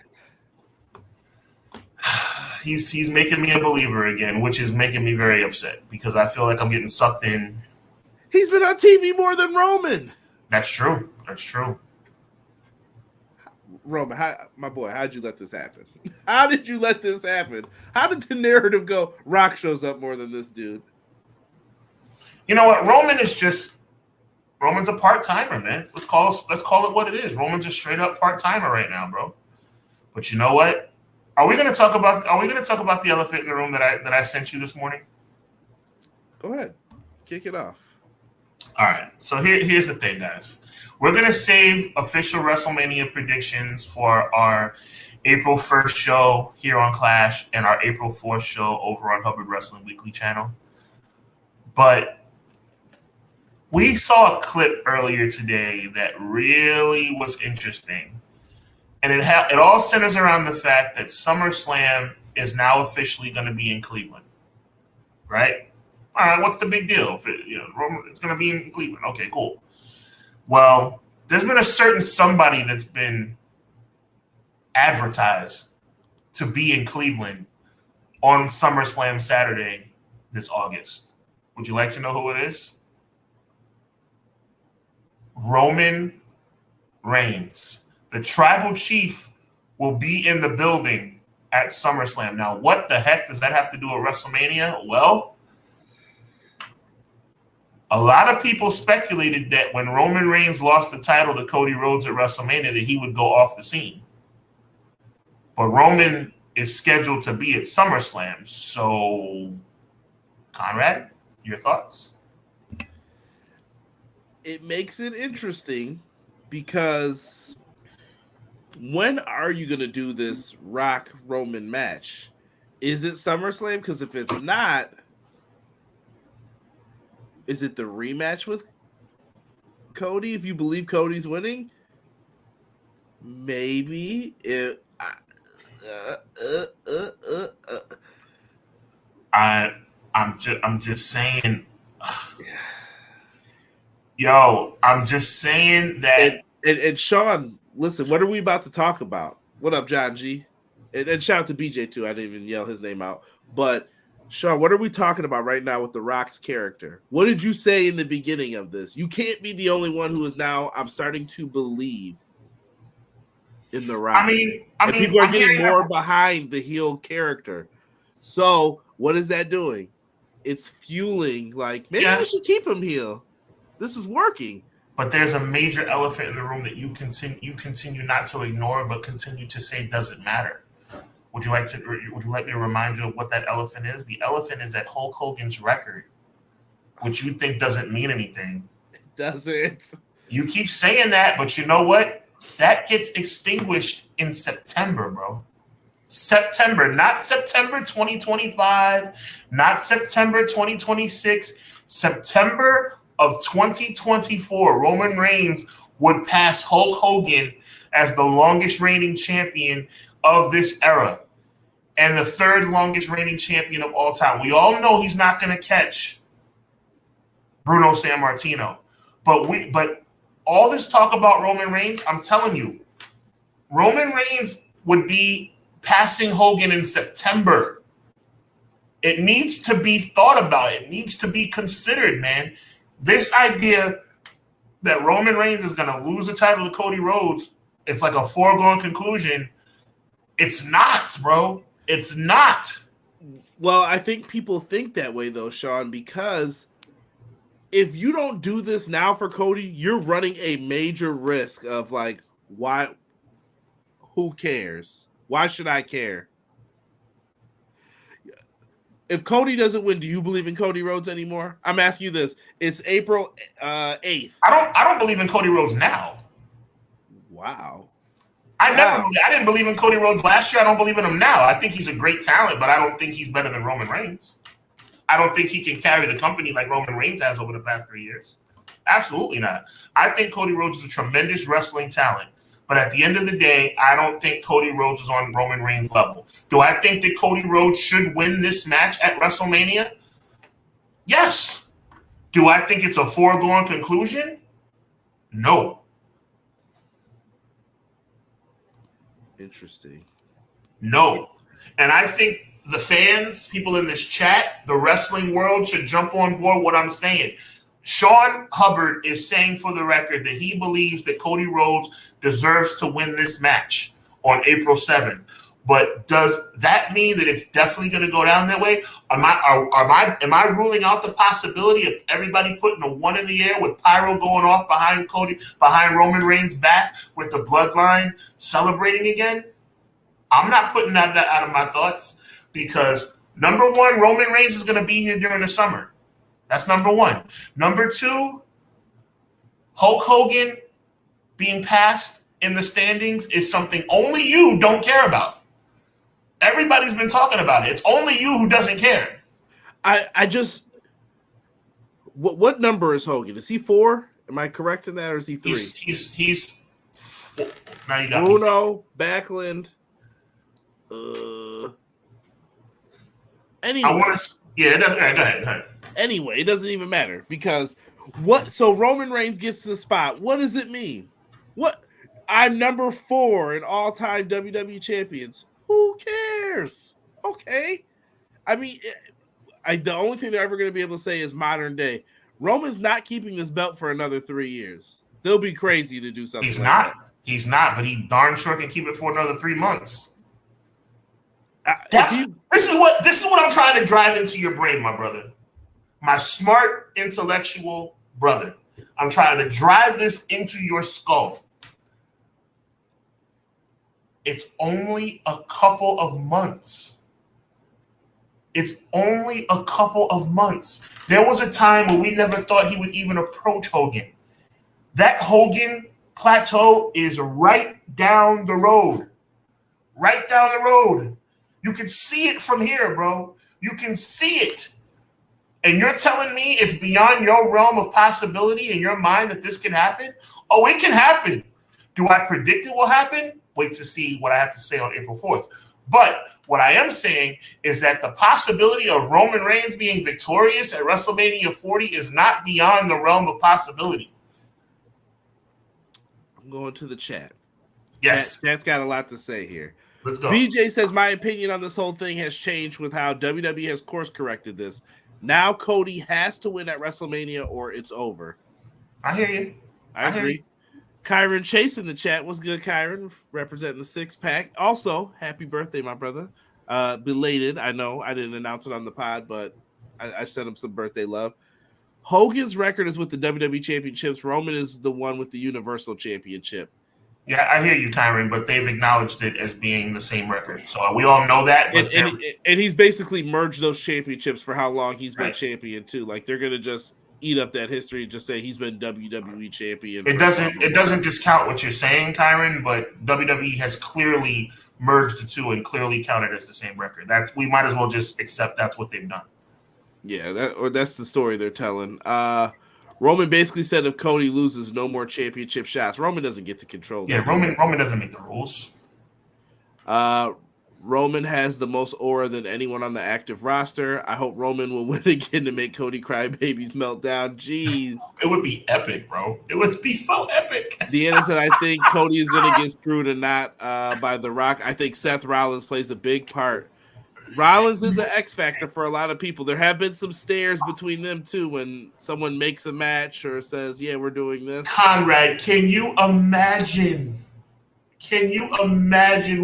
he's making me a believer again, which is making me very upset because I feel like I'm getting sucked in. He's been on TV more than Roman. That's true. That's true. Roman, my boy, how'd you let this happen? How did you let this happen? How did the narrative go? Rock shows up more than this dude. You know what? Roman's a part-timer, man. Let's call it what it is. Roman's a straight up part-timer right now, bro. But you know what? Are we gonna talk about the elephant in the room that I sent you this morning? Go ahead. Kick it off. All right. So here's the thing, guys. We're going to save official WrestleMania predictions for our April 1st show here on Clash and our April 4th show over on Hubbard Wrestling Weekly channel. But we saw a clip earlier today that really was interesting. And it all centers around the fact that SummerSlam is now officially going to be in Cleveland. Right? All right, what's the big deal? It's going to be in Cleveland. Okay, cool. Well, there's been a certain somebody that's been advertised to be in Cleveland on SummerSlam Saturday this August. Would you like to know who it is? Roman Reigns. The tribal chief will be in the building at SummerSlam. Now, what the heck does that have to do with WrestleMania? Well, a lot of people speculated that when Roman Reigns lost the title to Cody Rhodes at WrestleMania, that he would go off the scene. But Roman is scheduled to be at SummerSlam. So, Conrad, your thoughts? It makes it interesting because when are you going to do this Rock Roman match? Is it SummerSlam? Because if it's not, is it the rematch with Cody? If you believe Cody's winning, maybe it. I'm just saying. Yo, I'm just saying that. And Sean, listen, what are we about to talk about? What up, John G? And shout out to BJ too. I didn't even yell his name out. But Sean, what are we talking about right now with The Rock's character? What did you say in the beginning of this? You can't be the only one who is now, I'm starting to believe in The Rock. I mean, people are getting more behind the heel character. So what is that doing? It's fueling, like, maybe we should keep him heel. This is working. But there's a major elephant in the room that you continue not to ignore, but continue to say doesn't matter. Would you like me to remind you of what that elephant is? The elephant is that Hulk Hogan's record, which you think doesn't mean anything. It doesn't. You keep saying that, but you know what? That gets extinguished in September, bro. September, not September 2025, not September 2026, September of 2024, Roman Reigns would pass Hulk Hogan as the longest reigning champion of this era and the third longest reigning champion of all time. We all know he's not going to catch Bruno Sammartino. But all this talk about Roman Reigns, I'm telling you, Roman Reigns would be passing Hogan in September. It needs to be thought about. It needs to be considered, man. This idea that Roman Reigns is going to lose the title to Cody Rhodes, it's like a foregone conclusion. It's not, bro. It's not. Well, I think people think that way, though, Sean, because if you don't do this now for Cody, you're running a major risk of, like, why? Who cares? Why should I care? If Cody doesn't win, do you believe in Cody Rhodes anymore? I'm asking you this. It's April 8th. I don't believe in Cody Rhodes now. Wow. I didn't believe in Cody Rhodes last year. I don't believe in him now. I think he's a great talent, but I don't think he's better than Roman Reigns. I don't think he can carry the company like Roman Reigns has over the past 3 years. Absolutely not. I think Cody Rhodes is a tremendous wrestling talent. But at the end of the day, I don't think Cody Rhodes is on Roman Reigns' level. Do I think that Cody Rhodes should win this match at WrestleMania? Yes. Do I think it's a foregone conclusion? No. Interesting. No. And I think the fans, people in this chat, the wrestling world should jump on board what I'm saying. Sean Hubbard is saying for the record that he believes that Cody Rhodes deserves to win this match on April 7th. But does that mean that it's definitely going to go down that way? Am I ruling out the possibility of everybody putting a one in the air with pyro going off behind Roman Reigns' back with the bloodline celebrating again? I'm not putting that out of my thoughts because number one, Roman Reigns is going to be here during the summer. That's number one. Number two, Hulk Hogan being passed in the standings is something only you don't care about. Everybody's been talking about it. It's only you who doesn't care. I just what number is Hogan? Is he 4? Am I correct in that, or is he 3? He's 4. Now you got Bruno, Backlund. Anyway, go ahead. Go ahead. Anyway, it doesn't even matter because What? So Roman Reigns gets the spot. What does it mean? What? I'm number 4 in all-time WWE champions. Who cares? Okay. I mean, the only thing they're ever going to be able to say is modern day. Roman's not keeping this belt for another 3 years. They'll be crazy to do something He's like not. that. He's not, but he darn sure can keep it for another 3 months. This is what I'm trying to drive into your brain, my brother. My smart, intellectual brother. I'm trying to drive this into your skull. It's only a couple of months. It's only a couple of months. There was a time when we never thought he would even approach Hogan. That Hogan plateau is right down the road. Right down the road. You can see it from here, bro. You can see it. And you're telling me it's beyond your realm of possibility in your mind that this can happen? Oh, it can happen. Do I predict it will happen? Wait to see what I have to say on April 4th. But what I am saying is that the possibility of Roman Reigns being victorious at WrestleMania 40 is not beyond the realm of possibility. I'm going to the chat. Yes. Chat's got a lot to say here. Let's go. BJ says, my opinion on this whole thing has changed with how WWE has course corrected this. Now Cody has to win at WrestleMania or it's over. I hear you. I agree. Kyron Chase in the chat. What's good, Kyron? Representing the 6-pack. Also, happy birthday, my brother. Belated. I know I didn't announce it on the pod, but I sent him some birthday love. Hogan's record is with the WWE Championships. Roman is the one with the Universal Championship. Yeah, I hear you, Kyron, but they've acknowledged it as being the same record. So we all know that. But and he's basically merged those championships for how long he's been champion, too. Like, they're going to just eat up that history and just say he's been WWE champion. It doesn't discount what you're saying, Kyron, but WWE has clearly merged the two and clearly counted as the same record. We might as well just accept that's what they've done. Yeah, that's the story they're telling. Roman basically said if Cody loses, no more championship shots. Roman doesn't get to control that. Yeah, Roman doesn't make the rules. Roman has the most aura than anyone on the active roster. I hope Roman will win again to make Cody crybabies melt down. Jeez. It would be epic, bro. It would be so epic. Deanna said, I think Cody is going to get screwed and not by The Rock. I think Seth Rollins plays a big part. Rollins is an X factor for a lot of people. There have been some stares between them too when someone makes a match or says, yeah, we're doing this. Conrad, can you imagine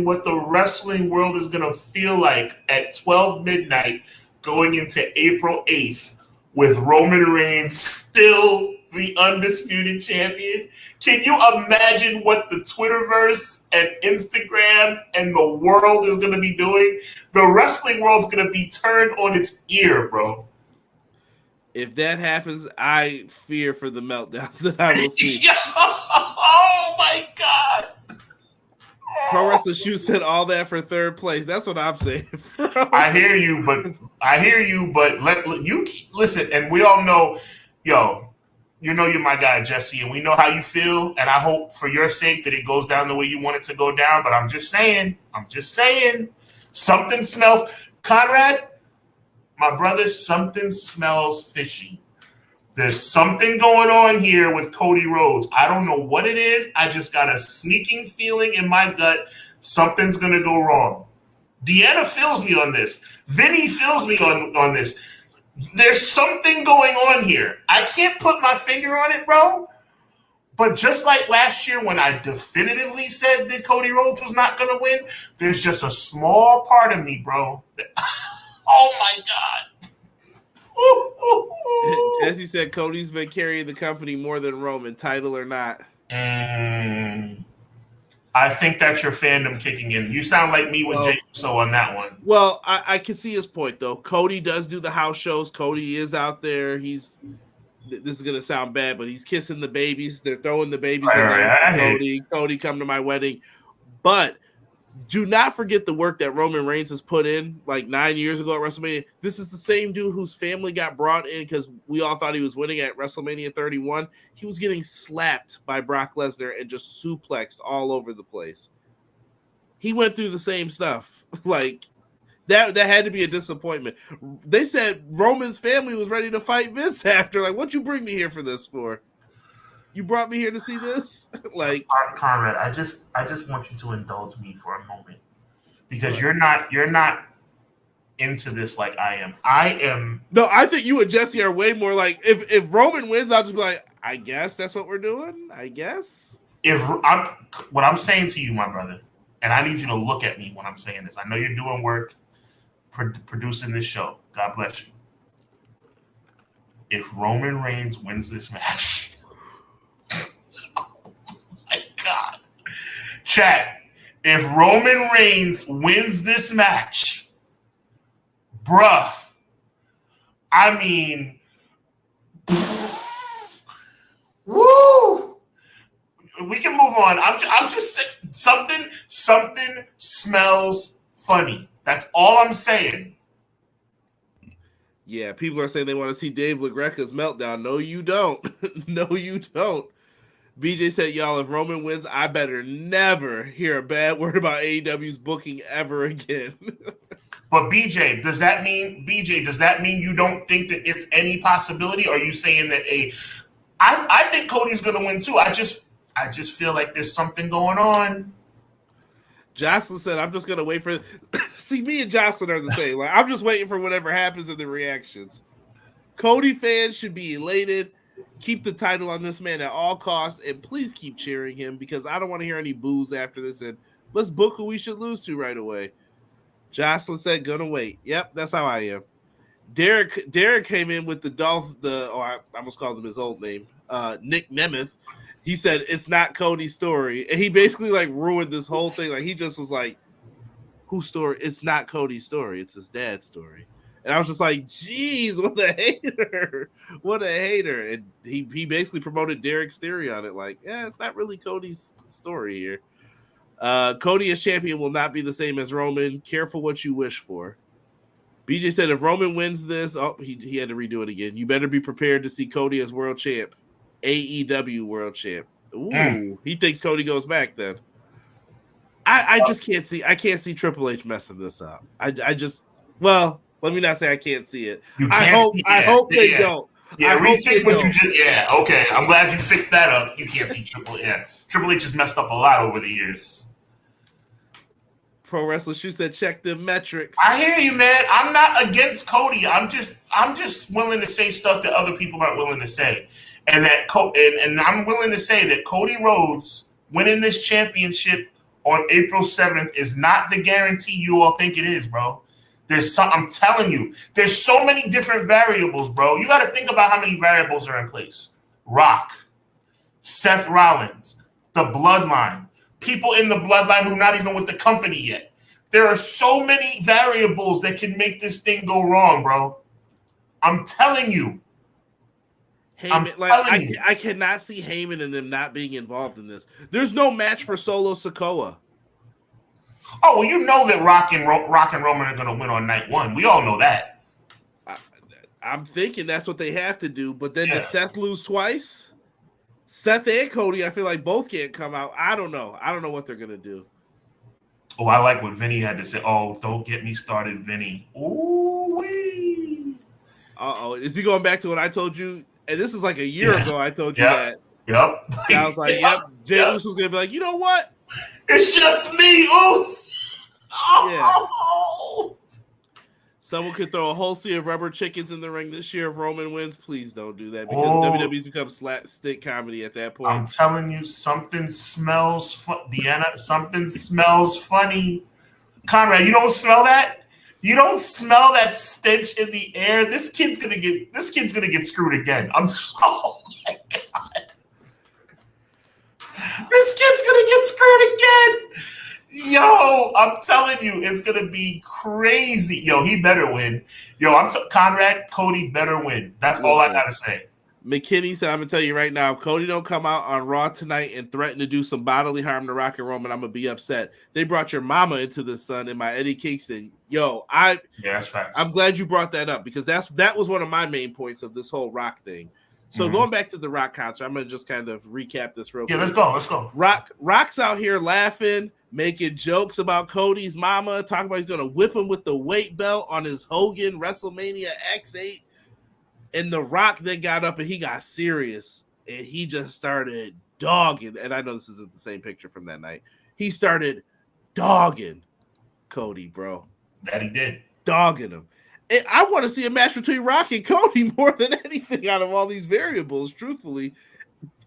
what the wrestling world is going to feel like at 12 midnight going into April 8th with Roman Reigns still the undisputed champion? Can you imagine what the Twitterverse and Instagram and the world is going to be doing? The wrestling world's going to be turned on its ear, bro. If that happens, I fear for the meltdowns that I will see. Oh, my God. Pro Wrestler Shoe said all that for third place. That's what I'm saying. I hear you, but let you listen. And we all know, you know you're my guy, Jesse, and we know how you feel. And I hope for your sake that it goes down the way you want it to go down. But I'm just saying, something smells. Conrad, my brother, something smells fishy. There's something going on here with Cody Rhodes. I don't know what it is. I just got a sneaking feeling in my gut something's going to go wrong. Deanna feels me on this. Vinny feels me on this. There's something going on here. I can't put my finger on it, bro. But just like last year when I definitively said that Cody Rhodes was not going to win, there's just a small part of me, bro. Oh, my God. Jesse said Cody's been carrying the company more than Roman, title or not. I think that's your fandom kicking in. You sound like me with Jay Uso on that one. Well, I can see his point, though. Cody does do the house shows. Cody is out there. This is going to sound bad, but he's kissing the babies. They're throwing the babies in there. Cody, come to my wedding. But do not forget the work that Roman Reigns has put in like 9 years ago at WrestleMania. This is the same dude whose family got brought in because we all thought he was winning at WrestleMania 31. He was getting slapped by Brock Lesnar and just suplexed all over the place. He went through the same stuff. Like, That had to be a disappointment. They said Roman's family was ready to fight Vince after. Like, what'd you bring me here for this for? You brought me here to see this? Like, Conrad, I just want you to indulge me for a moment because you're not into this like I am. I am. No, I think you and Jesse are way more like if Roman wins, I'll just be like, I guess that's what we're doing. I guess. What I'm saying to you, my brother, and I need you to look at me when I'm saying this. I know you're doing work. Producing this show. God bless you. If Roman Reigns wins this match, oh my God. Chat, if Roman Reigns wins this match, bruh, I mean, woo! We can move on. I'm just saying something smells funny. That's all I'm saying. Yeah, people are saying they want to see Dave LaGreca's meltdown. No, you don't. No, you don't. BJ said, y'all, if Roman wins, I better never hear a bad word about AEW's booking ever again. But BJ, does that mean you don't think that it's any possibility? Or are you saying that I think Cody's gonna win too. I just feel like there's something going on. Jocelyn said, I'm just going to wait for... See, me and Jocelyn are the same. Like, I'm just waiting for whatever happens in the reactions. Cody fans should be elated. Keep the title on this man at all costs, and please keep cheering him because I don't want to hear any boos after this, and let's book who we should lose to right away. Jocelyn said, gonna wait. Yep, that's how I am. Derek came in with I almost called him his old name, Nick Nemeth. He said, it's not Cody's story. And he basically like ruined this whole thing. Like he just was like, whose story? It's not Cody's story. It's his dad's story. And I was just like, geez, what a hater. What a hater. And he basically promoted Derek's theory on it. Like, yeah, it's not really Cody's story here. Cody as champion will not be the same as Roman. Careful what you wish for. BJ said, if Roman wins this, he had to redo it again. You better be prepared to see Cody as world champ. AEW world champ. Ooh, he thinks Cody goes back then. I just can't see. I can't see Triple H messing this up. Well, let me not say I can't see it. I hope they don't. Yeah, rethink what you just. Yeah, okay. I'm glad you fixed that up. You can't see Triple H. Yeah, Triple H has messed up a lot over the years. Pro Wrestler Shoe said, check the metrics. I hear you, man. I'm not against Cody. I'm just willing to say stuff that other people aren't willing to say. And and I'm willing to say that Cody Rhodes winning this championship on April 7th is not the guarantee you all think it is, bro. I'm telling you, there's so many different variables, bro. You got to think about how many variables are in place. Rock, Seth Rollins, the Bloodline, people in the Bloodline who are not even with the company yet. There are so many variables that can make this thing go wrong, bro. I'm telling you. Heyman, I cannot see Heyman and them not being involved in this. There's no match for Solo Sikoa. Oh, well, you know that Rock and Roman are going to win on night one. We all know that. I'm thinking that's what they have to do. But then does Seth lose twice? Seth and Cody, I feel like both can't come out. I don't know. I don't know what they're going to do. Oh, I like what Vinny had to say. Oh, don't get me started, Vinny. Ooh-wee. Uh-oh. Is he going back to what I told you? And this is like a year ago I told you that. Yep. And I was like, Jay Uso was going to be like, you know what? It's just me, Oos. Oh. Yeah. Someone could throw a whole sea of rubber chickens in the ring this year if Roman wins. Please don't do that because WWE's become slapstick comedy at that point. I'm telling you, something smells something smells funny. Conrad, you don't smell that? You don't smell that stench in the air? This kid's gonna get screwed again. Oh my God. This kid's gonna get screwed again. Yo, I'm telling you, it's gonna be crazy. Yo, he better win. Yo, Conrad, Cody better win. That's all I gotta say. McKinney said, I'm gonna tell you right now, if Cody don't come out on Raw tonight and threaten to do some bodily harm to Rock and Roman, I'm gonna be upset. They brought your mama into this, son, in my Eddie Kingston. Yo, that's facts. I'm glad you brought that up because that was one of my main points of this whole Rock thing. So going back to the Rock concert, I'm gonna just kind of recap this real quick. Yeah, let's go. Rock's out here laughing, making jokes about Cody's mama, talking about he's going to whip him with the weight belt on his Hogan WrestleMania X8. And The Rock then got up and he got serious and he just started dogging. And I know this isn't the same picture from that night. He started dogging Cody, bro. That he did. Dogging him. And I want to see a match between Rock and Cody more than anything out of all these variables, truthfully.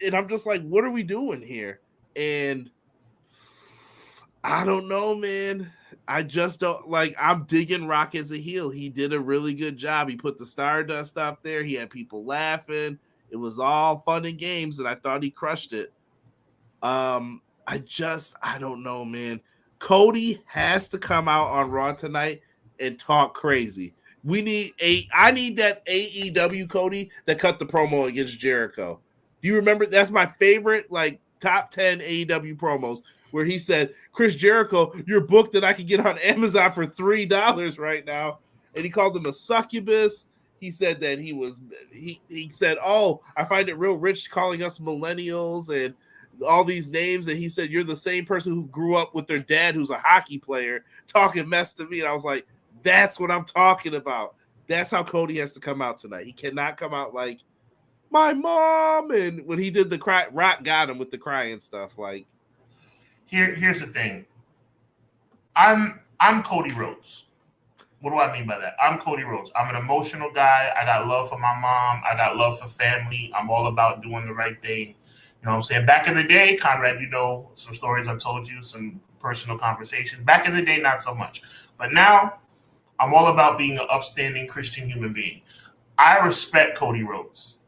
And I'm just like, what are we doing here? And I don't know, man. I just don't like. I'm digging Rock as a heel. He did a really good job. He put the Stardust up there. He had people laughing. It was all fun and games, and I thought he crushed it. I don't know, man. Cody has to come out on Raw tonight and talk crazy. I need that AEW Cody that cut the promo against Jericho. Do you remember? That's my favorite, like, top 10 AEW promos, where he said, Chris Jericho, your book that I can get on Amazon for $3 right now. And he called him a succubus. He said that he said, oh, I find it real rich calling us millennials and all these names. And he said, you're the same person who grew up with their dad who's a hockey player talking mess to me. And I was like, that's what I'm talking about. That's how Cody has to come out tonight. He cannot come out like my mom. And when he did the cry, Rock got him with the crying stuff. Like, here's the thing. I'm Cody Rhodes. What do I mean by that? I'm Cody Rhodes. I'm an emotional guy. I got love for my mom. I got love for family. I'm all about doing the right thing. You know what I'm saying? Back in the day, Conrad, you know some stories I've told you, some personal conversations. Back in the day, not so much. But now, I'm all about being an upstanding Christian human being. I respect Cody Rhodes.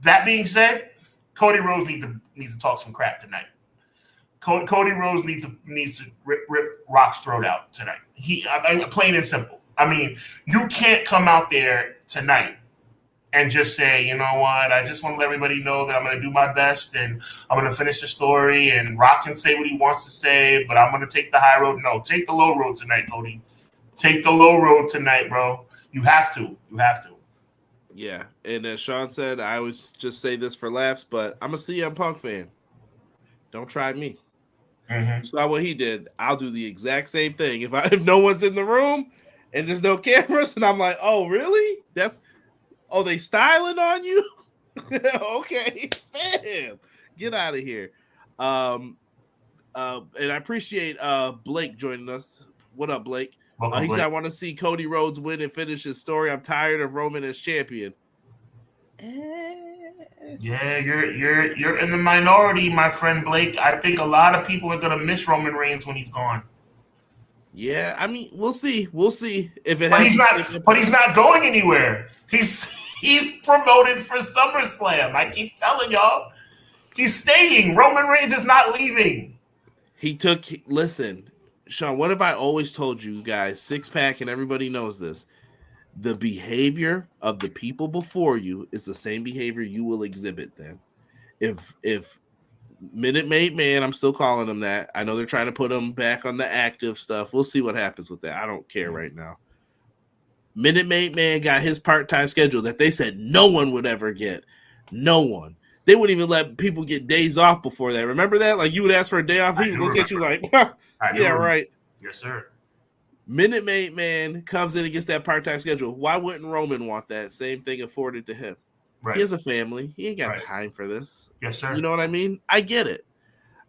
That being said, Cody Rhodes needs to talk some crap tonight. Cody Rhodes needs to rip Rock's throat out tonight. Plain and simple. I mean, you can't come out there tonight and just say, you know what, I just want to let everybody know that I'm going to do my best and I'm going to finish the story and Rock can say what he wants to say, but I'm going to take the high road. No, take the low road tonight, Cody. Take the low road tonight, bro. You have to. You have to. Yeah, and as Sean said, I always just say this for laughs, but I'm a CM Punk fan. Don't try me. You saw what he did. I'll do the exact same thing. If no one's in the room and there's no cameras, and I'm like, oh, really? They styling on you? Okay, bam, get out of here. And I appreciate Blake joining us. What up, Blake? Welcome, he Blake. said, I want to see Cody Rhodes win and finish his story. I'm tired of Roman as champion. Yeah, you're in the minority, my friend Blake. I think a lot of people are gonna miss Roman Reigns when he's gone. Yeah, I mean, we'll see. We'll see if it. But he's not going anywhere. He's promoted for SummerSlam. I keep telling y'all, he's staying. Roman Reigns is not leaving. Listen, Sean. What have I always told you guys? Six Pack and everybody knows this. The behavior of the people before you is the same behavior you will exhibit then. If Minute Maid Man, I'm still calling him that. I know they're trying to put him back on the active stuff. We'll see what happens with that. I don't care right now. Minute Maid Man got his part-time schedule that they said no one would ever get. No one. They wouldn't even let people get days off before that. Remember that? Like, you would ask for a day off, he would look at you like, yeah, right. Yes, sir. Minute Maid Man comes in and gets that part-time schedule. Why wouldn't Roman want that same thing afforded to him? Right. He has a family. He ain't got time for this. Yes, sir. You know what I mean? I get it.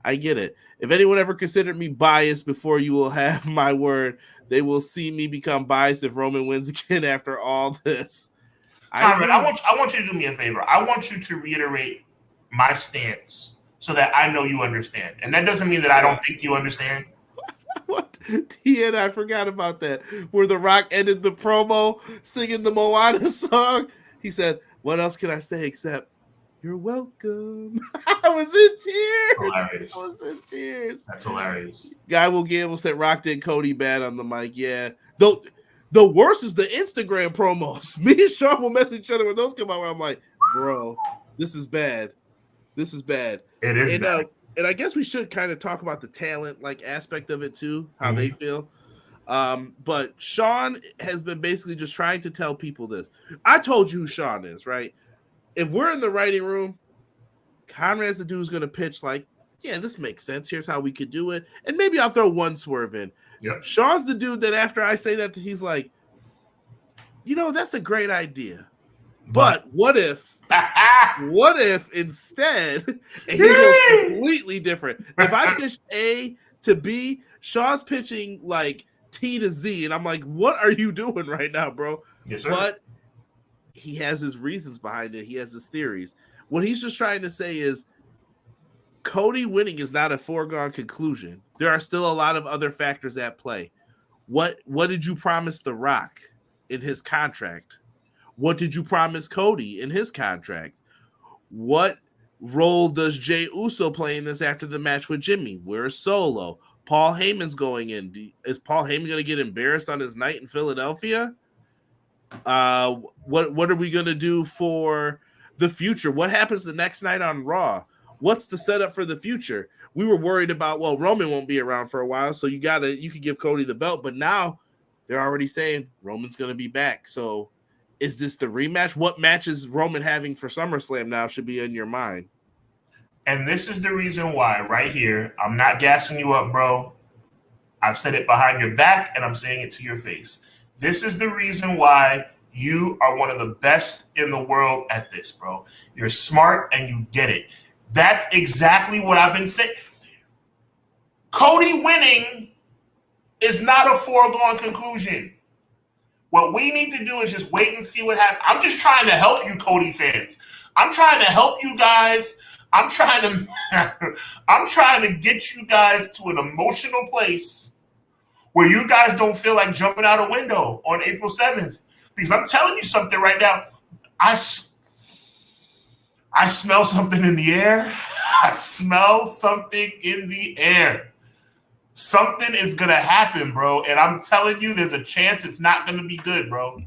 If anyone ever considered me biased before, you will have my word. They will see me become biased if Roman wins again after all this. Conrad, I want you to do me a favor. I want you to reiterate my stance so that I know you understand. And that doesn't mean that I don't think you understand. What? And I forgot about that. Where The Rock ended the promo singing the Moana song. He said, what else can I say except you're welcome? I was in tears. Hilarious. That's hilarious. Guy will gamble said Rock did Cody bad on the mic. Yeah. The worst is the Instagram promos. Me and Sean will message each other when those come out where I'm like, bro, this is bad. It is bad. And I guess we should kind of talk about the talent aspect of it too, how they feel. But Sean has been basically just trying to tell people this. I told you who Sean is, right? If we're in the writing room, Conrad's the dude who's going to pitch yeah, this makes sense. Here's how we could do it. And maybe I'll throw one swerve in. Yep. Shaw's the dude that after I say that, he's like, that's a great idea. But what if instead, and he goes completely different. If I pitched A to B, Shaw's pitching like T to Z, and I'm like, what are you doing right now, bro? Yes, sir. But he has his reasons behind it. He has his theories. What he's just trying to say is Cody winning is not a foregone conclusion. There are still a lot of other factors at play. What did you promise The Rock in his contract? What did you promise Cody in his contract? What role does Jey Uso play in this after the match with Jimmy? Where's Solo? Paul Heyman's going in. Is Paul Heyman going to get embarrassed on his night in Philadelphia? What are we going to do for the future? What happens the next night on Raw? What's the setup for the future? We were worried about, Roman won't be around for a while, so you could give Cody the belt, but now they're already saying Roman's going to be back. So is this the rematch? What match is Roman having for SummerSlam now should be in your mind? And this is the reason why right here, I'm not gassing you up, bro. I've said it behind your back and I'm saying it to your face. This is the reason why you are one of the best in the world at this, bro. You're smart and you get it. That's exactly what I've been saying. Cody winning is not a foregone conclusion. What we need to do is just wait and see what happens. I'm just trying to help you, Cody fans. I'm trying to help you guys. I'm trying to get you guys to an emotional place where you guys don't feel like jumping out a window on April 7th. Because I'm telling you something right now. I smell something in the air. I smell something in the air. Something is going to happen, bro. And I'm telling you, there's a chance it's not going to be good, bro.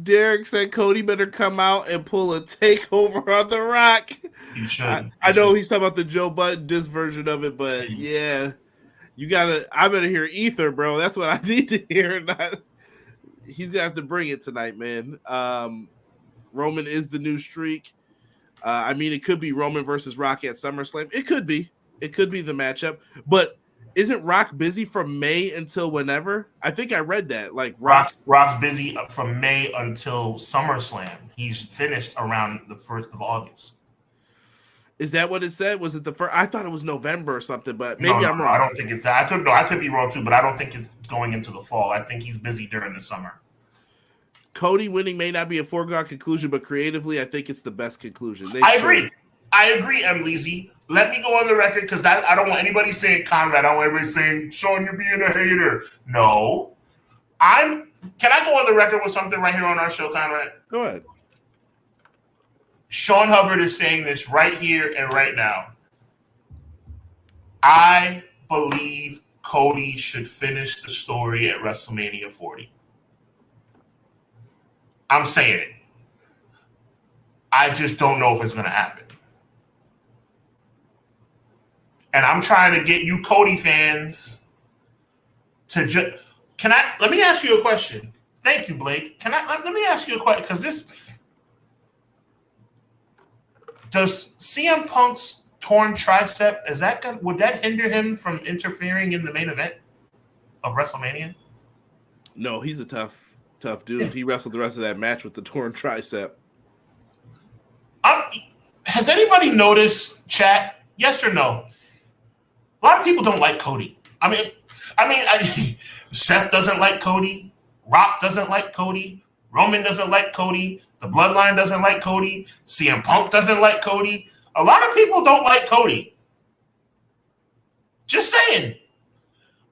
Derek said Cody better come out and pull a takeover on The Rock. You should. I know he's talking about the Joe Budden disc version of it, but yeah, I better hear Ether, bro. That's what I need to hear. He's going to have to bring it tonight, man. Roman is the new streak. It could be Roman versus Rock at SummerSlam. It could be. It could be the matchup. But isn't Rock busy from May until whenever? I think I read that. Like Rock's busy from May until SummerSlam. He's finished around the 1st of August. Is that what it said? Was it the first? I thought it was November or something, but maybe I'm wrong. I don't think it's that. I could be wrong too, but I don't think it's going into the fall. I think he's busy during the summer. Cody winning may not be a foregone conclusion, but creatively, I think it's the best conclusion. I agree, M. Leezy. Let me go on the record because I don't want anybody saying Conrad. I don't want everybody saying, Sean, you're being a hater. No. Can I go on the record with something right here on our show, Conrad? Go ahead. Sean Hubbard is saying this right here and right now. I believe Cody should finish the story at WrestleMania 40. I'm saying it. I just don't know if it's going to happen. And I'm trying to get you Cody fans to let me ask you a question. Thank you, Blake. Let me ask you a question because does CM Punk's torn tricep, would that hinder him from interfering in the main event of WrestleMania? No, he's a tough dude. Yeah. He wrestled the rest of that match with the torn tricep. Has anybody noticed, chat? Yes or no? A lot of people don't like Cody. Seth doesn't like Cody. Rock doesn't like Cody. Roman doesn't like Cody. The Bloodline doesn't like Cody. CM Punk doesn't like Cody. A lot of people don't like Cody. Just saying.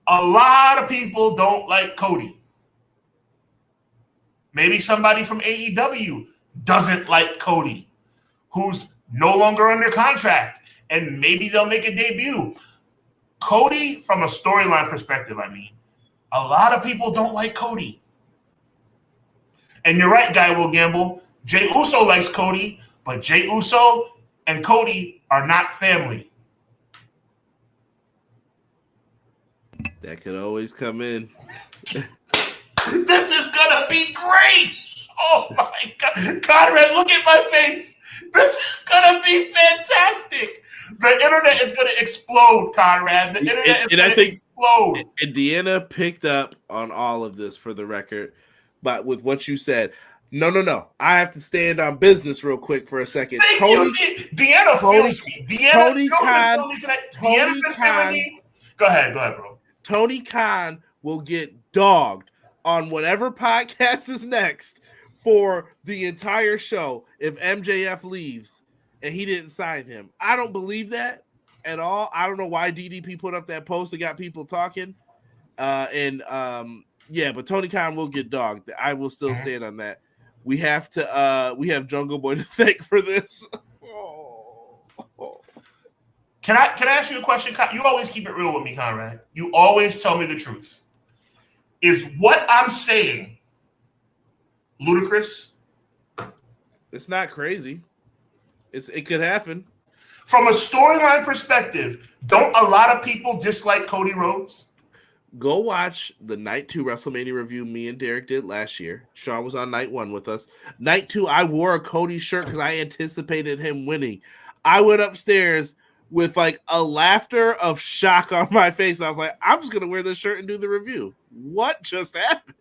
A lot of people don't like Cody. Maybe somebody from AEW doesn't like Cody, who's no longer under contract, and maybe they'll make a debut. Cody, from a storyline perspective, a lot of people don't like Cody. And you're right, Guy Will Gamble. Jey Uso likes Cody, but Jey Uso and Cody are not family. That could always come in. This is going to be great. Oh, my God. Conrad, look at my face. This is going to be fantastic. The internet is going to explode, Conrad. The internet is going to explode. And Deanna picked up on all of this for the record, but with what you said, no. I have to stand on business real quick for a second. Deanna feels me. Tony Khan. Go ahead, bro. Tony Khan will get dogged on whatever podcast is next for the entire show if MJF leaves and he didn't sign him. I don't believe that at all. I don't know why DDP put up that post and got people talking. But Tony Khan will get dogged. I will still stand on that. We have Jungle Boy to thank for this. Can I ask you a question? You always keep it real with me, Conrad. You always tell me the truth. Is what I'm saying ludicrous? It's not crazy. It could happen. From a storyline perspective, don't a lot of people dislike Cody Rhodes? Go watch the Night 2 WrestleMania review me and Derek did last year. Sean was on Night 1 with us. Night 2, I wore a Cody shirt because I anticipated him winning. I went upstairs with like a laughter of shock on my face. I was like, I'm just going to wear this shirt and do the review. What just happened?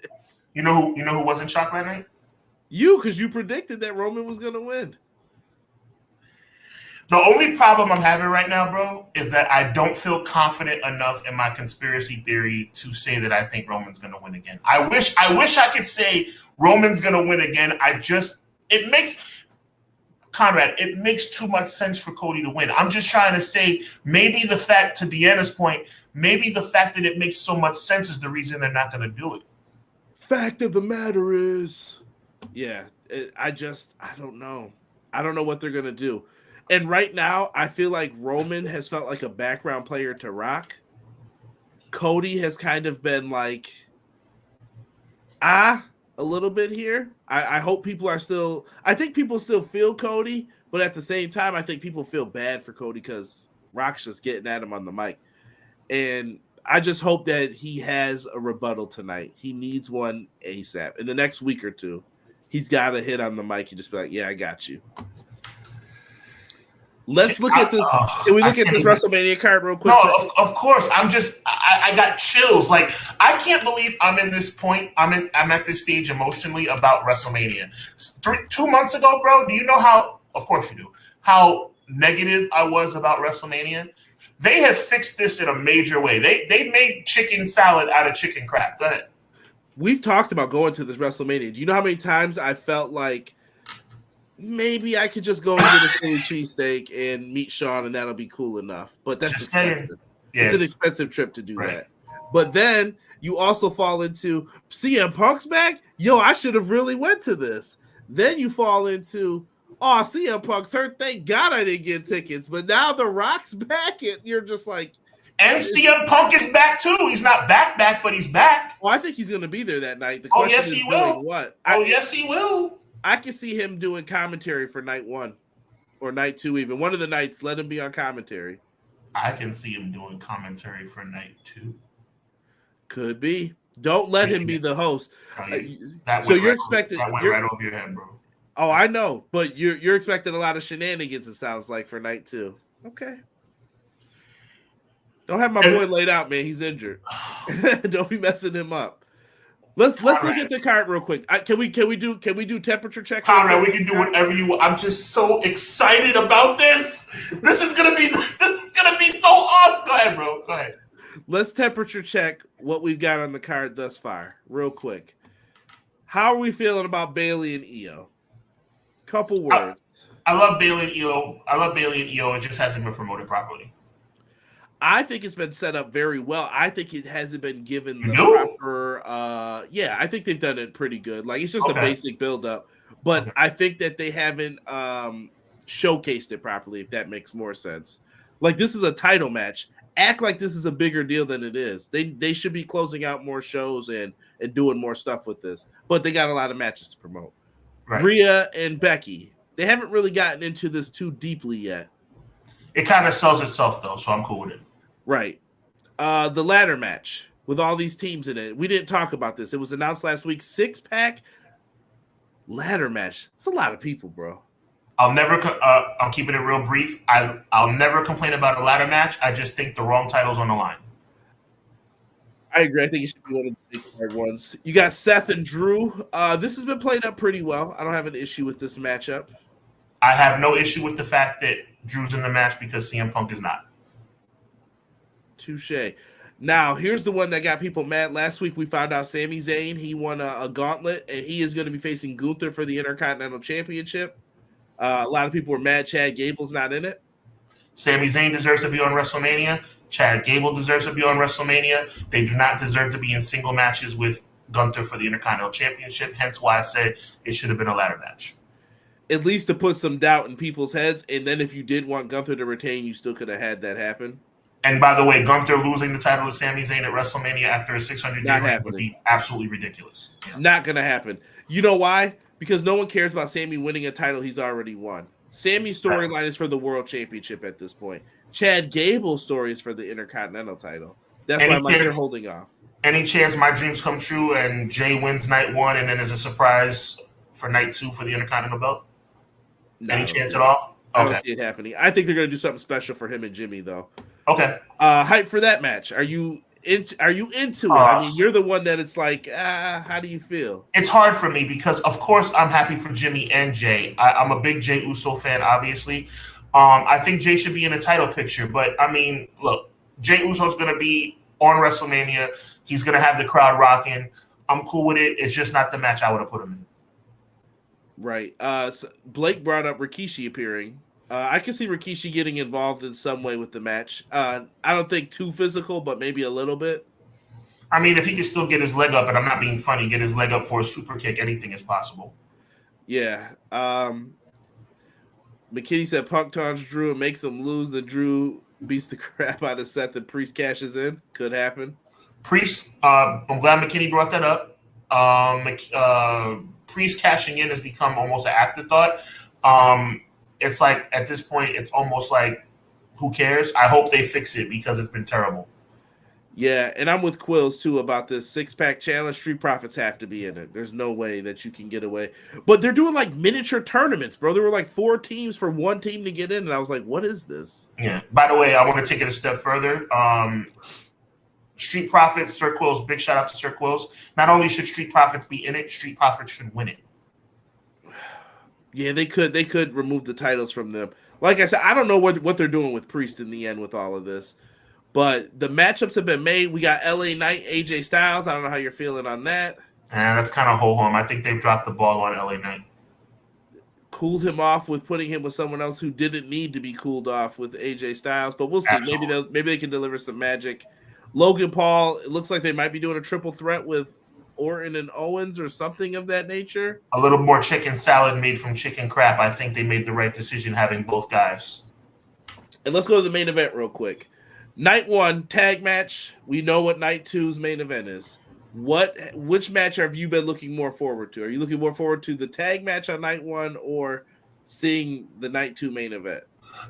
You know who was in shock that night? You, because you predicted that Roman was going to win. The only problem I'm having right now, bro, is that I don't feel confident enough in my conspiracy theory to say that I think Roman's going to win again. I wish I could say Roman's going to win again. It makes too much sense for Cody to win. I'm just trying to say maybe the fact, to Deanna's point, maybe the fact that it makes so much sense is the reason they're not going to do it. Fact of the matter is, I don't know. I don't know what they're going to do. And right now, I feel like Roman has felt like a background player to Rock. Cody has kind of been like, a little bit here. I hope people are still, I think people still feel Cody, but at the same time, I think people feel bad for Cody because Rock's just getting at him on the mic. And I just hope that he has a rebuttal tonight. He needs one ASAP. In the next week or two, he's got to hit on the mic and just be like, yeah, I got you. Let's look at this. Can we look at this WrestleMania card real quick? No, of course. I got chills. Like, I can't believe I'm in this point. I'm at this stage emotionally about WrestleMania. 2 months ago, bro, do you know how, of course you do, how negative I was about WrestleMania? They have fixed this in a major way. They made chicken salad out of chicken crap. Go ahead. We've talked about going to this WrestleMania. Do you know how many times I felt like maybe I could just go and get a Philly cheesesteak and meet Sean and that'll be cool enough? But that's expensive. Yes. It's an expensive trip to do that. But then you also fall into CM Punk's back. Yo, I should have really went to this. Then you fall into, CM Punk's hurt. Thank God I didn't get tickets. But now The Rock's back and you're just like. And CM Punk is back too. He's not back, but he's back. Well, I think he's going to be there that night. The question yes, he will. What? Yes, he will. I can see him doing commentary for night 1 or night 2 even. One of the nights, let him be on commentary. I can see him doing commentary for night 2. Could be. Don't let him be the host. That went right over your head, bro. Oh, I know. But you're expecting a lot of shenanigans, it sounds like, for night 2. Okay. Don't have my boy laid out, man. He's injured. Don't be messing him up. Let's look at the card real quick. Can we do temperature check? Conrad, we can do whatever you want. I'm just so excited about this. This is gonna be so awesome. Go ahead, bro. Go ahead. Let's temperature check what we've got on the card thus far, real quick. How are we feeling about Bayley and Io? Couple words. I love Bayley and Io. It just hasn't been promoted properly. I think it's been set up very well. I think it hasn't been given the proper. I think they've done it pretty good. Like, it's just a basic build-up, but I think that they haven't showcased it properly. If that makes more sense. Like, this is a title match. Act like this is a bigger deal than it is. They should be closing out more shows and doing more stuff with this. But they got a lot of matches to promote. Right. Rhea and Becky, they haven't really gotten into this too deeply yet. It kind of sells itself though, so I'm cool with it. Right. The ladder match with all these teams in it. We didn't talk about this. It was announced last week. 6-pack ladder match. It's a lot of people, bro. I'm keeping it real brief. I'll never complain about a ladder match. I just think the wrong title's on the line. I agree. I think it should be one of the big card ones. You got Seth and Drew. This has been played up pretty well. I don't have an issue with this matchup. I have no issue with the fact that Drew's in the match because CM Punk is not. Touche. Now, here's the one that got people mad. Last week, we found out Sami Zayn, he won a gauntlet, and he is going to be facing Gunther for the Intercontinental Championship. A lot of people were mad Chad Gable's not in it. Sami Zayn deserves to be on WrestleMania. Chad Gable deserves to be on WrestleMania. They do not deserve to be in single matches with Gunther for the Intercontinental Championship, hence why I said it should have been a ladder match. At least to put some doubt in people's heads, and then if you did want Gunther to retain, you still could have had that happen. And by the way, Gunther losing the title to Sami Zayn at WrestleMania after a 600-day reign would be absolutely ridiculous. Yeah. Not going to happen. You know why? Because no one cares about Sami winning a title he's already won. Sami's storyline is for the World Championship at this point. Chad Gable's story is for the Intercontinental title. That's why they're holding off. Any chance my dreams come true and Jay wins night 1 and then there's a surprise for night 2 for the Intercontinental belt? No, any chance at all? Okay. I don't see it happening. I think they're going to do something special for him and Jimmy, though. Okay. Hype for that match. Are you into it? I mean, you're the one that it's like, how do you feel? It's hard for me because, of course, I'm happy for Jimmy and Jay. I'm a big Jay Uso fan, obviously. I think Jay should be in a title picture. But, I mean, look, Jay Uso's going to be on WrestleMania. He's going to have the crowd rocking. I'm cool with it. It's just not the match I would have put him in. Right. So Blake brought up Rikishi appearing. I can see Rikishi getting involved in some way with the match. I don't think too physical, but maybe a little bit. I mean, if he can still get his leg up, and I'm not being funny, get his leg up for a super kick, anything is possible. Yeah. McKinney said Punk taunts Drew and makes him lose. Then Drew beats the crap out of Seth and Priest cashes in. Could happen. Priest, I'm glad McKinney brought that up. Priest cashing in has become almost an afterthought. It's like at this point, it's almost like, who cares? I hope they fix it because it's been terrible. Yeah, and I'm with Quills too about this 6-pack challenge. Street Profits have to be in it. There's no way that you can get away. But they're doing like miniature tournaments, bro. There were like 4 teams for one team to get in, and I was like, what is this? Yeah. By the way, I want to take it a step further. Street Profits, Sir Quills, big shout out to Sir Quills. Not only should Street Profits be in it, Street Profits should win it. Yeah, they could remove the titles from them. Like I said, I don't know what they're doing with Priest in the end with all of this. But the matchups have been made. We got LA Knight, AJ Styles. I don't know how you're feeling on that. That's kind of ho-hum. I think they've dropped the ball on LA Knight. Cooled him off with putting him with someone else who didn't need to be cooled off with AJ Styles. But we'll see. Maybe they can deliver some magic. Logan Paul, it looks like they might be doing a triple threat with Orton and Owens or something of that nature. A little more chicken salad made from chicken crap. I think they made the right decision having both guys. And let's go to the main event real quick. Night 1, tag match. We know what Night 2's main event is. Which match have you been looking more forward to? Are you looking more forward to the tag match on Night 1 or seeing the Night 2 main event?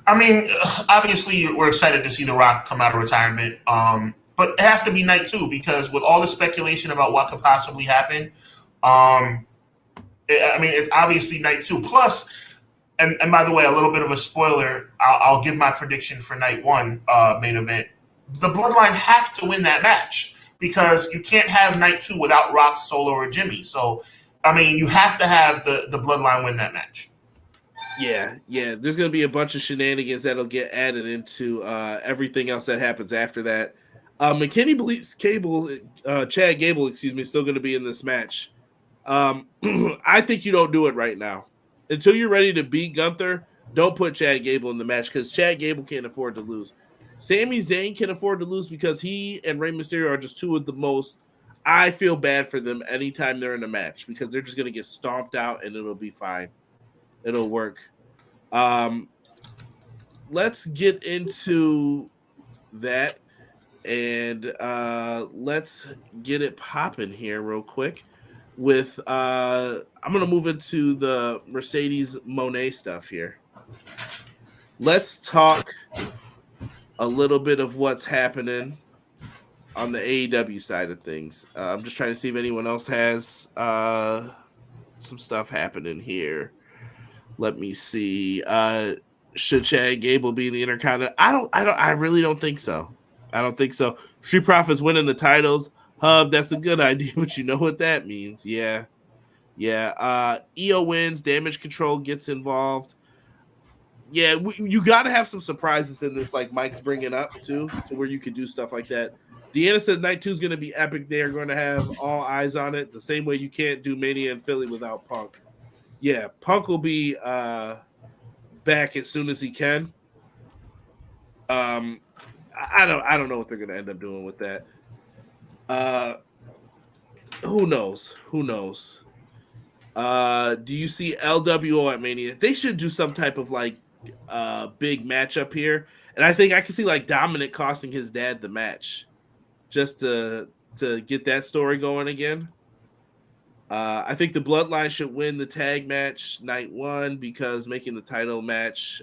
I mean, obviously, we're excited to see The Rock come out of retirement. But it has to be Night 2 because with all the speculation about what could possibly happen, it's obviously Night 2. Plus, and by the way, a little bit of a spoiler, I'll give my prediction for Night 1 main event. The Bloodline have to win that match because you can't have Night 2 without Rock, Solo, or Jimmy. So, I mean, you have to have the Bloodline win that match. Yeah. There's going to be a bunch of shenanigans that'll get added into everything else that happens after that. McKinney believes Chad Gable, is still going to be in this match. I think you don't do it right now. Until you're ready to beat Gunther, don't put Chad Gable in the match because Chad Gable can't afford to lose. Sami Zayn can afford to lose because he and Rey Mysterio are just two of the most. I feel bad for them anytime they're in a match because they're just going to get stomped out and it'll be fine. It'll work. Let's get into that and let's get it popping here real quick with I'm going to move into the Mercedes Moné stuff here. Let's talk a little bit of what's happening on the AEW side of things. I'm just trying to see if anyone else has some stuff happening here. Let me see. Should Chad Gable be the Intercontinental? I really don't think so. I don't think so. Street Profits winning the titles. Hub, that's a good idea, but you know what that means. Yeah. EO wins. Damage Control gets involved. Yeah, you got to have some surprises in this, like Mike's bringing up too, to where you could do stuff like that. Deanna said night 2 is going to be epic. They are going to have all eyes on it. The same way you can't do Mania in Philly without Punk. Yeah, Punk will be back as soon as he can. I don't know what they're going to end up doing with that. Who knows? Do you see LWO at Mania? They should do some type of like big matchup here, and I think I can see like Dominic costing his dad the match, just to get that story going again. I think the Bloodline should win the tag match night 1 because making the title match,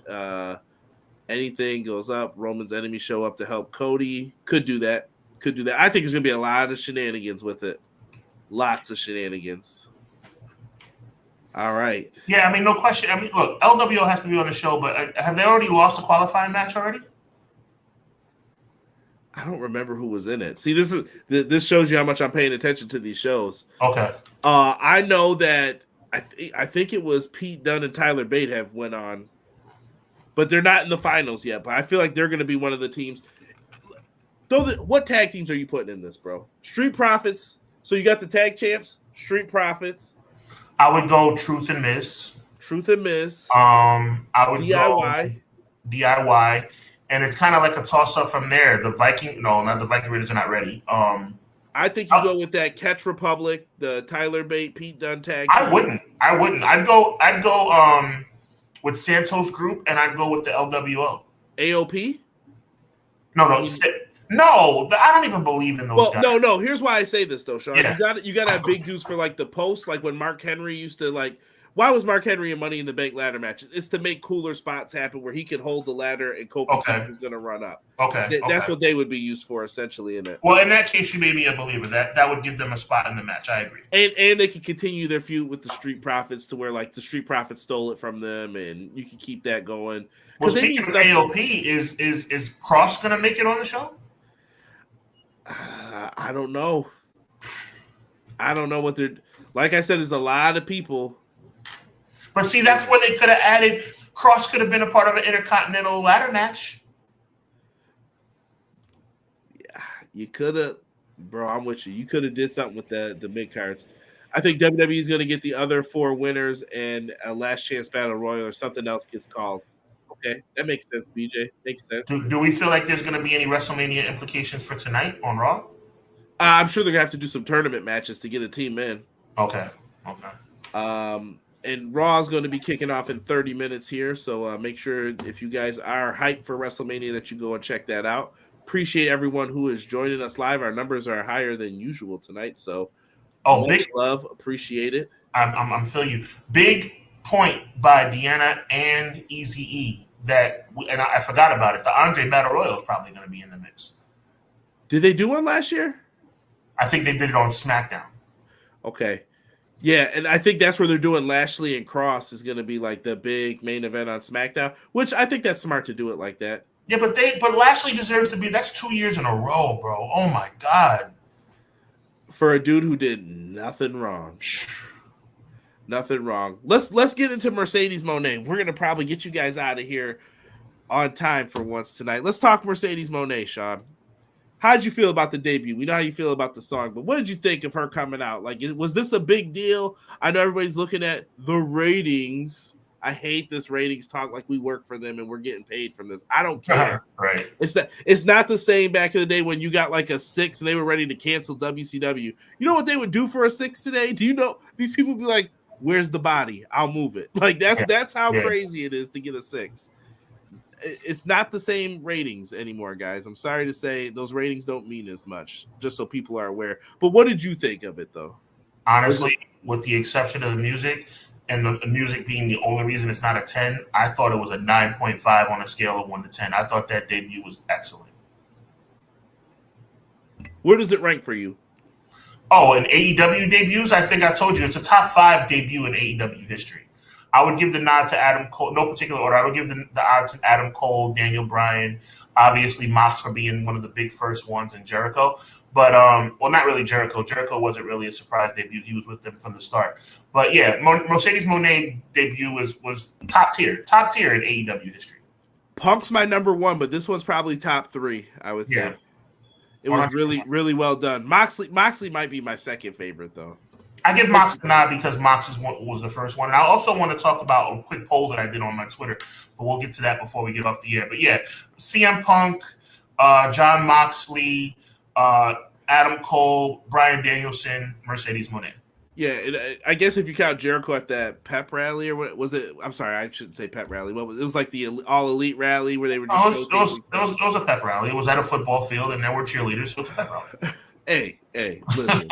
anything goes up. Roman's enemies show up to help Cody. Could do that. I think there's gonna be a lot of shenanigans with it. Lots of shenanigans. All right. Yeah, I mean, no question. I mean, look, LWO has to be on the show, but have they already lost a qualifying match already? I don't remember who was in it. See, this shows you how much I'm paying attention to these shows. Okay. I know that I think it was Pete Dunne and Tyler Bate have went on, but they're not in the finals yet. But I feel like they're going to be one of the teams. What tag teams are you putting in this, bro? Street Profits. So you got the tag champs, Street Profits. I would go Truth and Miz. I would go DIY. And it's kind of like a toss-up from there. The Viking Raiders are not ready. I think you go with that Catch Republic, the Tyler Bate, Pete Dunne tag. I wouldn't. I'd go with Santos Group, and I'd go with the LWO. AOP? No. I don't even believe in those guys. No. Here's why I say this though, Sean. Yeah. You got to have big dudes for like the post, like when Mark Henry used to like. Why was Mark Henry in Money in the Bank ladder matches? It's to make cooler spots happen where he can hold the ladder and Kofi Kingston's going to run up. Okay. That's what they would be used for essentially in it. Well, in that case, you made me a believer. That would give them a spot in the match. I agree. And they can continue their feud with the Street Profits to where like the Street Profits stole it from them, and you can keep that going. Well, speaking of AOP, is Cross going to make it on the show? I don't know. I don't know what they're like. I said, there's a lot of people. But see, that's where they could have added. Cross could have been a part of an Intercontinental ladder match. Yeah, you could have, bro. I'm with you. You could have did something with the mid cards. I think WWE is going to get the other 4 winners and a last chance battle royal or something else gets called. Okay, that makes sense, BJ. Makes sense. Do we feel like there's going to be any WrestleMania implications for tonight on Raw? I'm sure they're going to have to do some tournament matches to get a team in. Okay. And Raw is going to be kicking off in 30 minutes here, so make sure if you guys are hyped for WrestleMania that you go and check that out. Appreciate everyone who is joining us live. Our numbers are higher than usual tonight, so much love, appreciate it. I'm feeling you. Big point by Deanna and Eazy-E and I forgot about it. The Andre Battle Royal is probably going to be in the mix. Did they do one last year? I think they did it on SmackDown. Okay. Yeah, and I think that's where they're doing Lashley and Cross is going to be like the big main event on SmackDown, which I think that's smart to do it like that. Yeah, but Lashley deserves to be. That's 2 years in a row, bro. Oh my God. For a dude who did nothing wrong. Nothing wrong. Let's get into Mercedes Moné. We're going to probably get you guys out of here on time for once tonight. Let's talk Mercedes Moné, Sean. How'd you feel about the debut? We know how you feel about the song, but what did you think of her coming out? Like, was this a big deal? I know everybody's looking at the ratings. I hate this ratings talk like we work for them and we're getting paid from this. I don't care. Right. It's not the same back in the day when you got like a 6 and they were ready to cancel WCW. You know what they would do for a 6 today? Do you know these people would be like, where's the body? I'll move it. Like that's how crazy it is to get a 6. It's not the same ratings anymore, guys. I'm sorry to say those ratings don't mean as much, just so people are aware. But what did you think of it, though? Honestly, with the exception of the music, and the music being the only reason it's not a 10, I thought it was a 9.5 on a scale of 1 to 10. I thought that debut was excellent. Where does it rank for you? Oh, in AEW debuts, I think I told you it's a top 5 debut in AEW history. I would give the nod to Adam Cole. No particular order. I would give the nod to Adam Cole, Daniel Bryan, obviously Mox for being one of the big first ones, and Jericho. But well, not really Jericho. Jericho wasn't really a surprise debut. He was with them from the start. But yeah, Mercedes Moné debut was top tier in AEW history. Punk's my number one, but this one's probably top 3. I would say. Yeah. It was really, really well done. Moxley might be my second favorite, though. I give Mox a nod because Mox was the first one. And I also want to talk about a quick poll that I did on my Twitter, but we'll get to that before we get off the air. But yeah, CM Punk, John Moxley, Adam Cole, Bryan Danielson, Mercedes Moné. Yeah, I guess if you count Jericho at that pep rally, or what was it? I'm sorry, I shouldn't say pep rally. What was it? Was like the All Elite rally where they were just it was a pep rally. It was at a football field, and there were cheerleaders, so it's a pep rally. Hey, listen.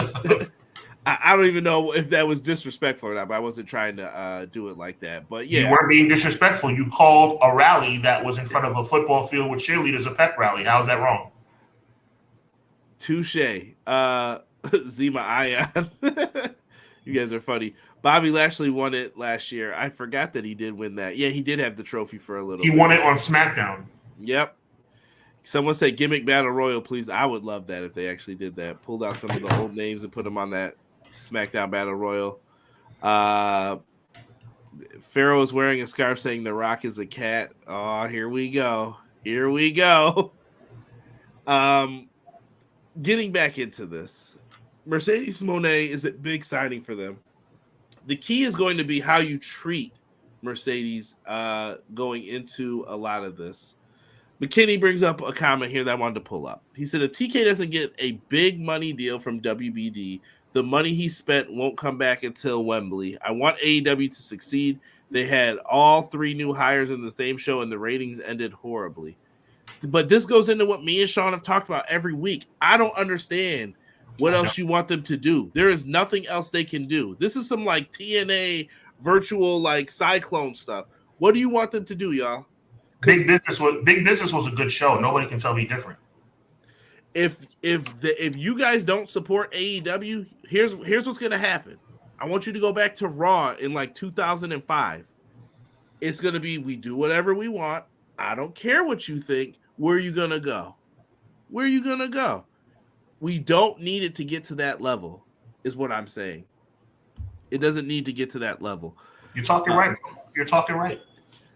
I don't even know if that was disrespectful or not, but I wasn't trying to do it like that. But yeah. You weren't being disrespectful. You called a rally that was in front of a football field with cheerleaders a pep rally. How is that wrong? Touche. Zima Ion. You guys are funny. Bobby Lashley won it last year. I forgot that he did win that. Yeah, he did have the trophy for a little bit. He won it on SmackDown. Yep. Someone said gimmick battle royal, please. I would love that if they actually did that. Pulled out some of the old names and put them on that SmackDown battle royal. Pharaoh is wearing a scarf saying The Rock is a cat. Oh, here we go. Getting back into this. Mercedes Moné is a big signing for them. The key is going to be how you treat Mercedes going into a lot of this. McKinney brings up a comment here that I wanted to pull up. He said, if TK doesn't get a big money deal from WBD, the money he spent won't come back until Wembley. I want AEW to succeed. They had all 3 new hires in the same show, and the ratings ended horribly. But this goes into what me and Sean have talked about every week. I don't understand what else you want them to do. There is nothing else they can do. This is some like TNA virtual like Cyclone stuff. What do you want them to do, y'all? Big Business was a good show. Nobody can tell me different. If you guys don't support AEW, here's what's gonna happen. I want you to go back to Raw in like 2005. It's gonna be we do whatever we want. I don't care what you think. Where are you gonna go? We don't need it to get to that level, is what I'm saying. It doesn't need to get to that level. You're talking right.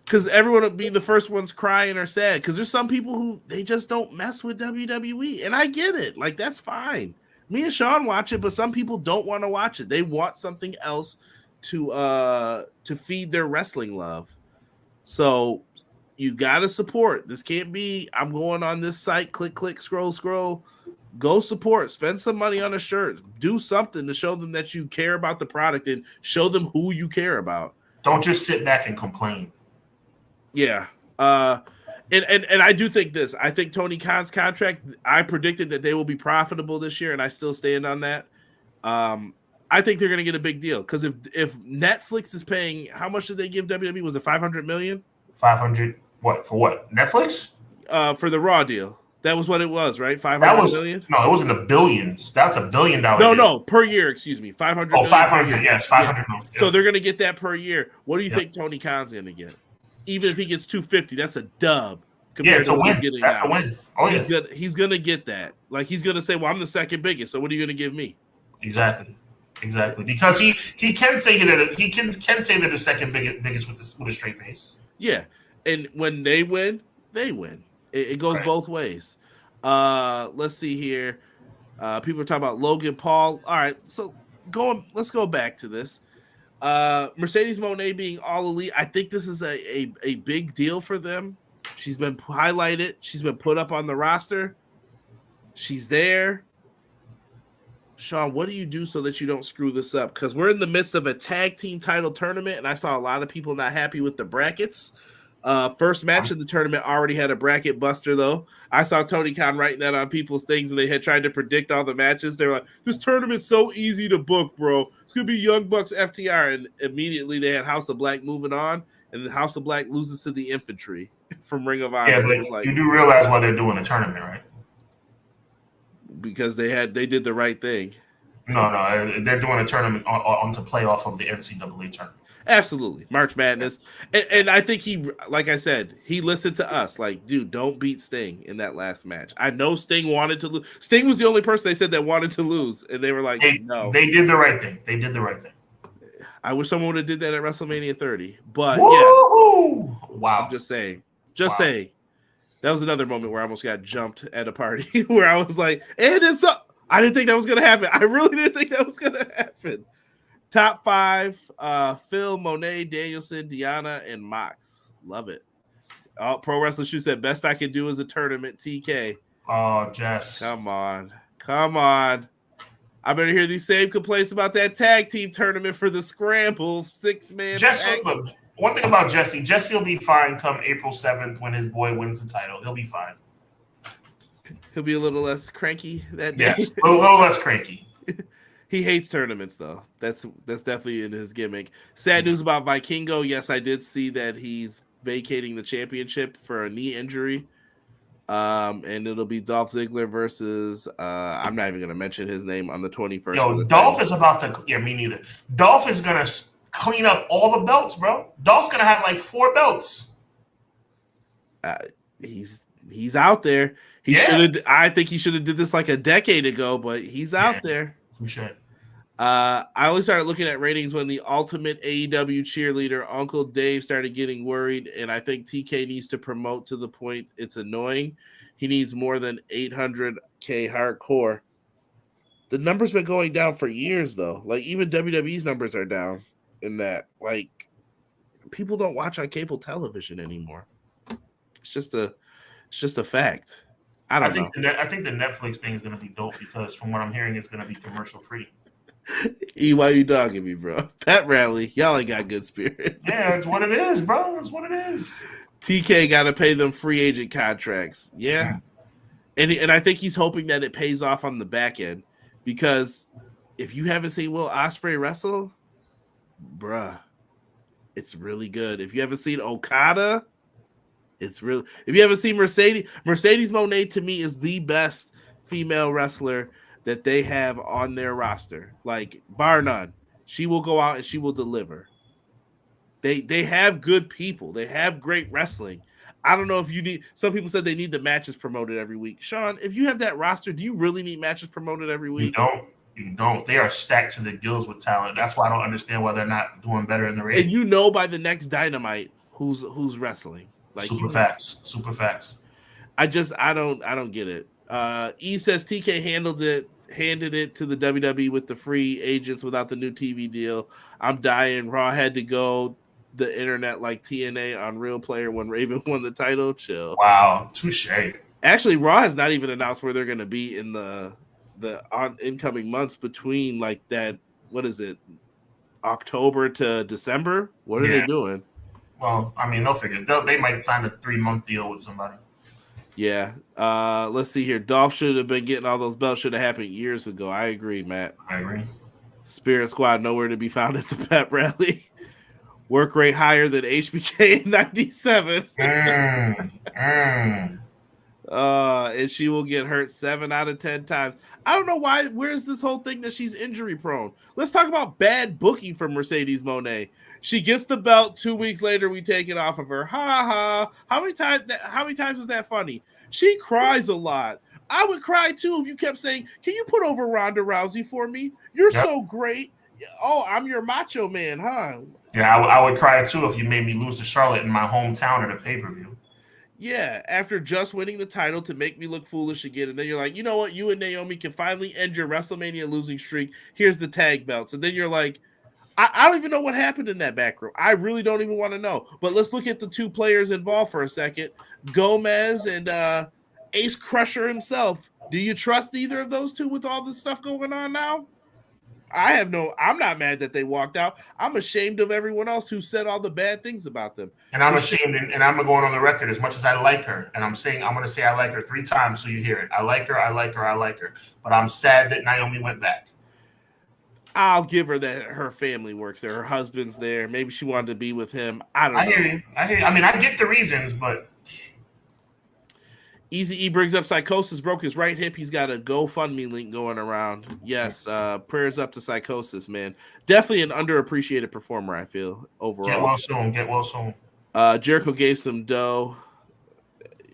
Because everyone will be the first ones crying or sad. Because there's some people who they just don't mess with WWE. And I get it. Like, that's fine. Me and Sean watch it, but some people don't want to watch it. They want something else to feed their wrestling love. So you got to support. This can't be, I'm going on this site, click, scroll. Go support. Spend some money on a shirt. Do something to show them that you care about the product and show them who you care about. Don't just sit back and complain. Yeah. And I do think this. I think Tony Khan's contract, I predicted that they will be profitable this year, and I still stand on that. I think they're going to get a big deal because if Netflix is paying, how much did they give WWE? Was it $500 million? 500 what? For what? Netflix? For the Raw deal. That was what it was, right? $500 million? No, it wasn't the billions. That's $1 billion. No, per year, excuse me. 500 Oh, 500, yes, 500 million. Yeah. So they're going to get that per year. What do you think Tony Khan's going to get? Even if he gets 250, that's a dub. It's a win. That's a win. Oh, yeah. He's going to get that. Like, he's going to say, well, I'm the second biggest, so what are you going to give me? Exactly. Because he can say that the second biggest with a straight face. Yeah. And when they win, they win. It goes both ways. Let's see here. People are talking about Logan Paul. All right, so let's go back to this. Mercedes Moné being all elite. I think this is a big deal for them. She's been highlighted. She's been put up on the roster. She's there. Sean, what do you do so that you don't screw this up? Because we're in the midst of a tag team title tournament, and I saw a lot of people not happy with the brackets. First match of the tournament already had a bracket buster, though. I saw Tony Khan writing that on people's things, and they had tried to predict all the matches. They were like, this tournament's so easy to book, bro. It's going to be Young Bucks FTR. And immediately they had House of Black moving on, and the House of Black loses to the Infantry from Ring of Honor. Yeah, but you do realize why they're doing the tournament, right? Because they did the right thing. No, they're doing a tournament to play off of the NCAA tournament. Absolutely. March Madness. And I think he, like I said, he listened to us. Like, dude, don't beat Sting in that last match. I know Sting wanted to lose. Sting was the only person they said that wanted to lose. And they were like, no. They did the right thing. They did the right thing. I wish someone would have did that at WrestleMania 30. But Woo-hoo! yes. Wow. I'm just saying. Saying. That was another moment where I almost got jumped at a party where I was like, and it's up. I didn't think that was going to happen. I really didn't think that was going to happen. Top 5, Phil, Moné, Danielson, Deanna, and Mox. Love it. Pro Wrestling Shoe said, best I can do is a tournament, TK. Oh, Jess. Come on. I better hear these same complaints about that tag team tournament for the Scramble 6-man. Look, one thing about Jesse will be fine come April 7th when his boy wins the title. He'll be fine. He'll be a little less cranky that day. Yes, a little less cranky. He hates tournaments, though. That's definitely in his gimmick. Sad news about Vikingo. Yes, I did see that he's vacating the championship for a knee injury. And it'll be Dolph Ziggler versus I'm not even going to mention his name on the 21st. Yo, Dolph is about to. Yeah, me neither. Dolph is going to clean up all the belts, bro. Dolph's going to have like 4 belts. He's out there. He should have. I think he should have did this like a decade ago, but he's out there. We should. I only started looking at ratings when the ultimate AEW cheerleader, Uncle Dave, started getting worried, and I think TK needs to promote to the point it's annoying. He needs more than 800K hardcore. The number's been going down for years, though. Like, even WWE's numbers are down in that. Like, people don't watch on cable television anymore. It's just a fact. I think the Netflix thing is going to be dope because from what I'm hearing, it's going to be commercial free. Why you dogging me, bro? Pat Rally, y'all ain't got good spirit. Yeah, that's what it is, bro. That's what it is. TK got to pay them free agent contracts. Yeah. And I think he's hoping that it pays off on the back end because if you haven't seen Will Ospreay wrestle, bruh, it's really good. If you haven't seen Okada, it's real. If you haven't seen Mercedes Moné, to me, is the best female wrestler that they have on their roster. Like, bar none. She will go out and she will deliver. They have good people. They have great wrestling. I don't know if you need. Some people said they need the matches promoted every week. Sean, if you have that roster, do you really need matches promoted every week? You don't. They are stacked to the gills with talent. That's why I don't understand why they're not doing better in the ratings. And you know by the next Dynamite who's wrestling. Like, super facts. I don't get it. E says TK handed it to the WWE with the free agents without the new TV deal. I'm dying. Raw had to go the internet like TNA on Real Player when Raven won the title. Chill. Wow, touche. Actually, Raw has not even announced where they're going to be in the incoming months between like that. What is it? October to December? What are they doing? Well, I mean, they'll figure. They might sign a 3-month deal with somebody. Yeah. Let's see here. Dolph should have been getting all those belts. Should have happened years ago. I agree, Matt. I agree. Spirit Squad nowhere to be found at the pep rally. Work rate higher than HBK in 97. And she will get hurt 7 out of 10 times. I don't know why. Where's this whole thing that she's injury prone? Let's talk about bad booking from Mercedes Moné. She gets the belt. 2 weeks later, we take it off of her. Ha ha. How many times was that funny? She cries a lot. I would cry too if you kept saying, "Can you put over Ronda Rousey for me? You're so great. Oh, I'm your macho man, huh?" Yeah, I would cry too if you made me lose to Charlotte in my hometown at a pay-per-view. Yeah, after just winning the title to make me look foolish again, and then you're like, you know what? You and Naomi can finally end your WrestleMania losing streak. Here's the tag belts. And then you're like, I don't even know what happened in that back room. I really don't even want to know. But let's look at the 2 players involved for a second. Gomez and Ace Crusher himself. Do you trust either of those two with all this stuff going on now? I'm not mad that they walked out. I'm ashamed of everyone else who said all the bad things about them. And I'm ashamed, and I'm going on the record as much as I like her. And I'm going to say I like her 3 times so you hear it. I like her. But I'm sad that Naomi went back. I'll give her that her family works there. Her husband's there. Maybe she wanted to be with him. I don't know. I hear you. I mean, I get the reasons, but Easy E brings up Psychosis, broke his right hip. He's got a GoFundMe link going around. Yes, prayers up to Psychosis, man. Definitely an underappreciated performer, I feel, overall. Get well soon. Jericho gave some dough.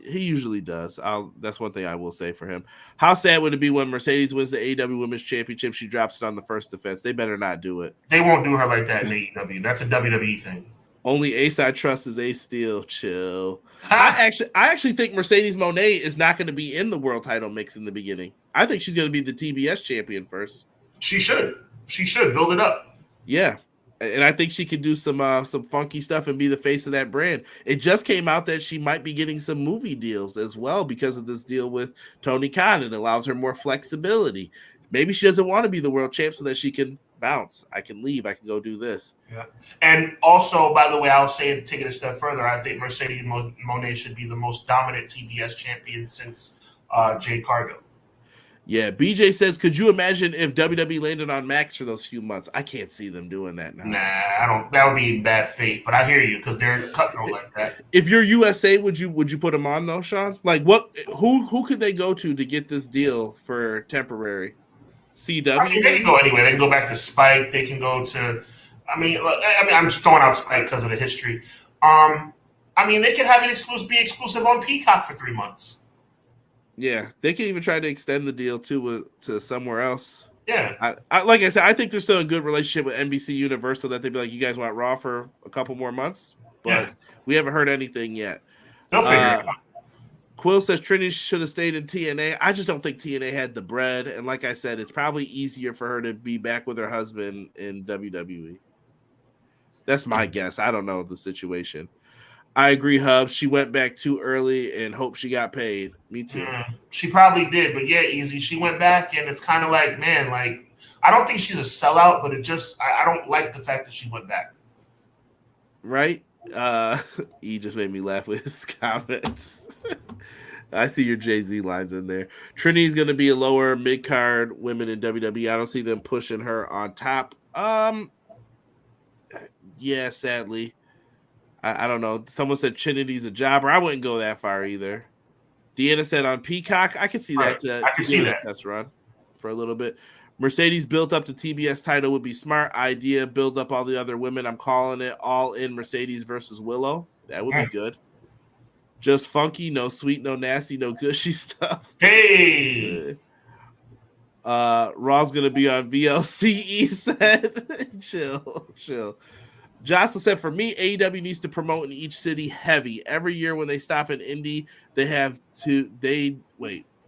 He usually does. That's one thing I will say for him. How sad would it be when Mercedes wins the AEW Women's Championship? She drops it on the first defense. They better not do it. They won't do her like that in AEW. That's a WWE thing. Only Ace I trust is Ace Steel. Chill. I actually think Mercedes Moné is not going to be in the world title mix in the beginning. I think she's going to be the TBS champion first. She should build it up. Yeah, and I think she could do some funky stuff and be the face of that brand. It just came out that she might be getting some movie deals as well because of this deal with Tony Khan. It allows her more flexibility. Maybe she doesn't want to be the world champ so that she can bounce. I can leave. I can go do this. Yeah. And also, by the way, I'll say it, take it a step further. I think Mercedes Moné should be the most dominant TBS champion since Jay Cargill. Yeah, BJ says, could you imagine if WWE landed on Max for those few months? I can't see them doing that now. Nah, I don't. That would be bad faith. But I hear you because they're cutthroat like that. If you're USA, would you put them on though, Sean? Like what? Who could they go to get this deal for temporary? CW. I mean, they can go anywhere. They can go back to Spike. They can go to. I mean, I'm just throwing out Spike because of the history. I mean, they could have it be exclusive on Peacock for 3 months. Yeah, they can even try to extend the deal to somewhere else. Yeah, I like I said, I think there's still a good relationship with NBC Universal that they'd be like, you guys want Raw for a couple more months, but we haven't heard anything yet. They'll figure it out. Quill says Trinity should have stayed in TNA. I just don't think TNA had the bread, and like I said, it's probably easier for her to be back with her husband in WWE. That's my guess. I don't know the situation. I agree, Hub. She went back too early and hope she got paid. Me too. She probably did, but yeah, Easy. She went back, and it's kind of like, man, like I don't think she's a sellout, but it just I don't like the fact that she went back. Right? He just made me laugh with his comments. I see your Jay-Z lines in there. Trinity's going to be a lower mid-card women in WWE. I don't see them pushing her on top. Yeah, sadly. I don't know. Someone said Trinity's a jobber. I wouldn't go that far either. Deanna said on Peacock. I could see that. I can see that. Test run for a little bit. Mercedes built up the TBS title would be smart idea. Build up all the other women. I'm calling it all in Mercedes versus Willow. That would be good. Just funky, no sweet, no nasty, no gushy stuff. Hey. Raw's gonna be on VLCE said. Chill. Jocelyn said, for me, AEW needs to promote in each city heavy. Every year when they stop in Indy, they do 2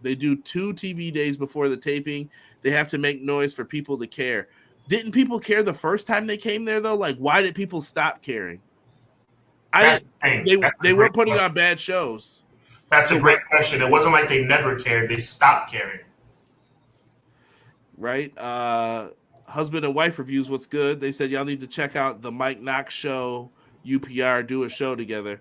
TV days before the taping. They have to make noise for people to care. Didn't people care the first time they came there, though? Like, why did people stop caring? They weren't putting on bad shows. That's a great question. It wasn't like they never cared. They stopped caring. Right? Husband and wife reviews, what's good? They said, y'all need to check out the Mike Knox show, UPR, do a show together.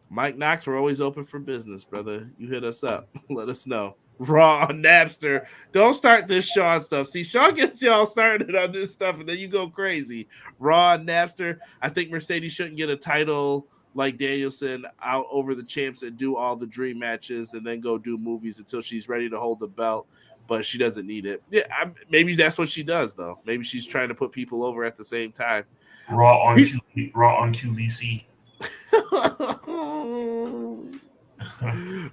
Mike Knox, we're always open for business, brother. You hit us up. Let us know. Raw on Napster. Don't start this Sean stuff. See, Sean gets y'all started on this stuff, and then you go crazy. Raw on Napster. I think Mercedes shouldn't get a title like Danielson out over the champs and do all the dream matches and then go do movies until she's ready to hold the belt. But she doesn't need it. Yeah, maybe that's what she does, though. Maybe she's trying to put people over at the same time. Raw on QVC.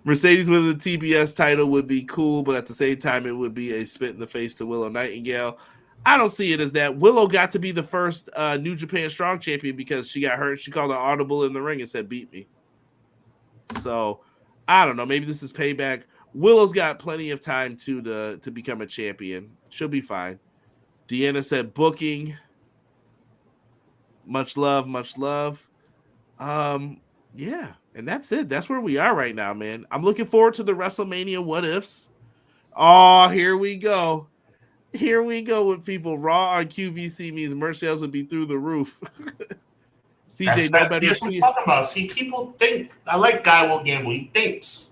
Mercedes with the TBS title would be cool, but at the same time, it would be a spit in the face to Willow Nightingale. I don't see it as that. Willow got to be the first New Japan Strong champion because she got hurt. She called an audible in the ring and said, beat me. So, I don't know. Maybe this is payback. Willow's got plenty of time to become a champion. She'll be fine. Deanna said booking. Much love. Yeah, and that's it. That's where we are right now, man. I'm looking forward to the WrestleMania What Ifs. Oh, here we go. Here we go with people. Raw on QVC means merch sales would be through the roof. CJ, that's what I'm talking about. See, people think. I like Guy Will Gamble. He thinks.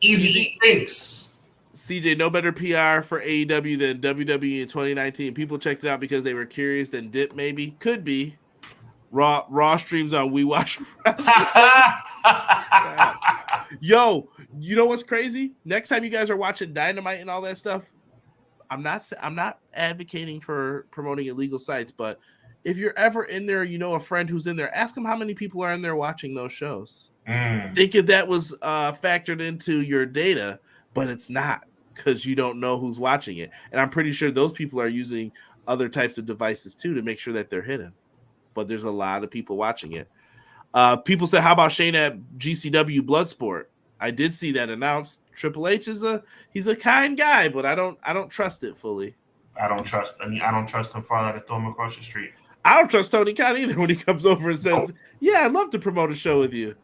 Easy thinks. CJ, no better PR for AEW than WWE in 2019. People checked it out because they were curious. Then dip maybe could be. Raw streams on We Watch Wrestling. Yo, You know what's crazy? Next time you guys are watching Dynamite and all that stuff, I'm not advocating for promoting illegal sites, but if you're ever in there, you know a friend who's in there, ask them how many people are in there watching those shows. Think if that was factored into your data, but it's not because you don't know who's watching it. And I'm pretty sure those people are using other types of devices too to make sure that they're hidden. But there's a lot of people watching it. People said, "How about Shane at GCW Bloodsport?" I did see that announced. Triple H he's a kind guy, but I don't trust it fully. I don't trust him farther to throw him across the street. I don't trust Tony Khan either when he comes over and says, "Yeah, I'd love to promote a show with you."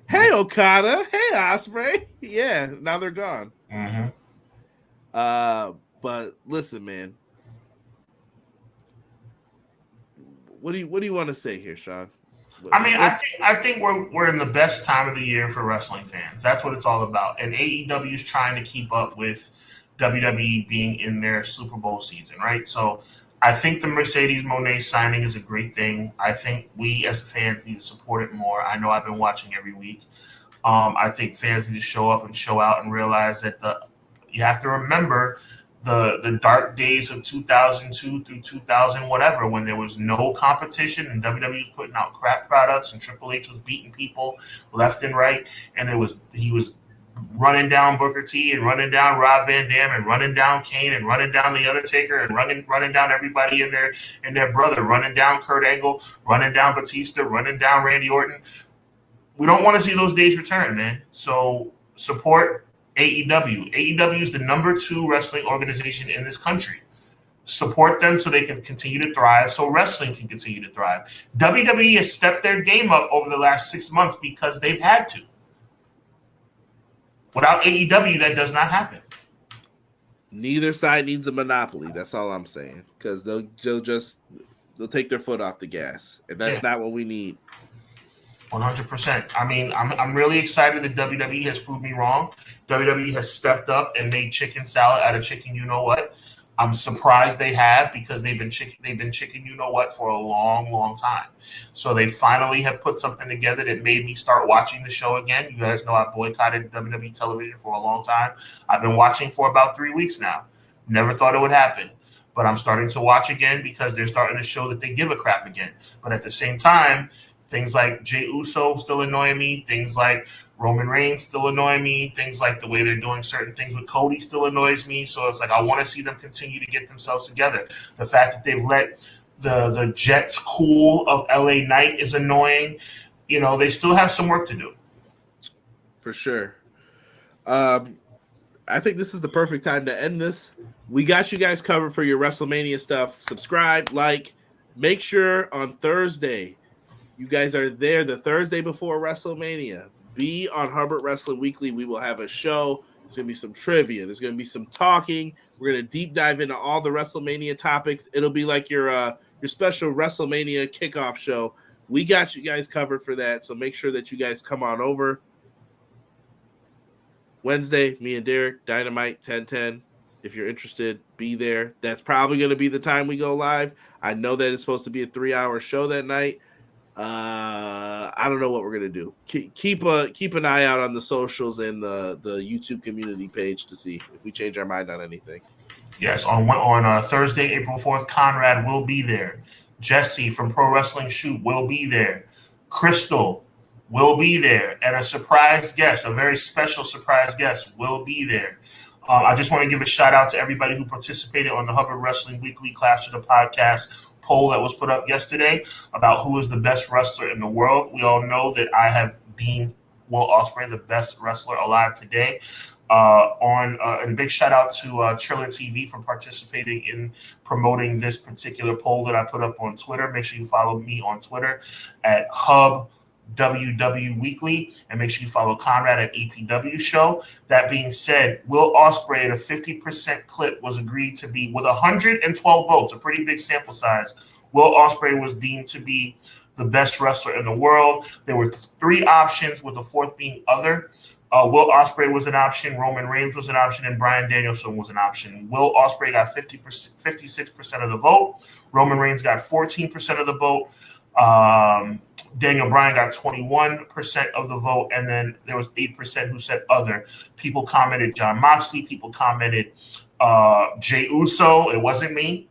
Hey, Okada. Hey, Ospreay. Yeah, now they're gone. Mm-hmm. But listen, man. What do you want to say here, Sean? I mean, I think we're in the best time of the year for wrestling fans. That's what it's all about. And AEW is trying to keep up with WWE being in their Super Bowl season, right? So I think the Mercedes Moné signing is a great thing. I think we as fans need to support it more. I know I've been watching every week. I think fans need to show up and show out and realize that you have to remember the dark days of 2002 through 2000 whatever, when there was no competition and WWE was putting out crap products and Triple H was beating people left and right, and he was running down Booker T and running down Rob Van Dam and running down Kane and running down The Undertaker and running down everybody in their brother, running down Kurt Angle, running down Batista, running down Randy Orton. We don't want to see those days return, man. So support AEW. AEW is the number 2 wrestling organization in this country. Support them so they can continue to thrive, so wrestling can continue to thrive. WWE has stepped their game up over the last 6 months because they've had to. Without AEW, that does not happen. Neither side needs a monopoly. That's all I'm saying. Because they'll take their foot off the gas, and that's not what we need. 100%. I mean, I'm really excited that WWE has proved me wrong. WWE has stepped up and made chicken salad out of chicken you know what. I'm surprised they have, because they've been chicken you know what for a long, long time. So they finally have put something together that made me start watching the show again. You guys know I boycotted WWE television for a long time. I've been watching for about 3 weeks now. Never thought it would happen. But I'm starting to watch again because they're starting to show that they give a crap again. But at the same time, things like Jey Uso still annoy me. Things like Roman Reigns still annoy me. Things like the way they're doing certain things with Cody still annoys me. So it's like I want to see them continue to get themselves together. The fact that they've let the Jets cool of LA Knight is annoying. You know, they still have some work to do. For sure. I think this is the perfect time to end this. We got you guys covered for your WrestleMania stuff. Subscribe, like, make sure on Thursday you guys are there the Thursday before WrestleMania. Be on Hubbard Wrestling Weekly. We will have a show. There's going to be some trivia. There's going to be some talking. We're going to deep dive into all the WrestleMania topics. It'll be like your special WrestleMania kickoff show. We got you guys covered for that, so make sure that you guys come on over. Wednesday, me and Derek, Dynamite, 10:10. If you're interested, be there. That's probably going to be the time we go live. I know that it's supposed to be a 3-hour show that night. I don't know what we're gonna do. Keep an eye out on the socials and the YouTube community page to see if we change our mind on anything. Yes, on Thursday, April 4th, Conrad will be there. Jesse from Pro Wrestling Shoot will be there. Crystal will be there, and a surprise guest, a very special surprise guest, will be there. I just want to give a shout out to everybody who participated on the Hubbard Wrestling Weekly Clash of the Podcast poll that was put up yesterday about who is the best wrestler in the world. We all know that I have deemed Will Ospreay the best wrestler alive today. And big shout out to Triller TV for participating in promoting this particular poll that I put up on Twitter. Make sure you follow me on Twitter at HubWW Weekly, and make sure you follow Conrad at EPW Show. That being said, Will Ospreay at a 50% clip was agreed to be, with 112 votes, a pretty big sample size. Will Ospreay was deemed to be the best wrestler in the world. There were 3 options, with the 4th being other. Will Ospreay was an option, Roman Reigns was an option, and Bryan Danielson was an option. Will Ospreay got 56% of the vote. Roman Reigns got 14% of the vote. Daniel Bryan got 21% of the vote, and then there was 8% who said other. People commented John Moxley. People commented Jey Uso. It wasn't me,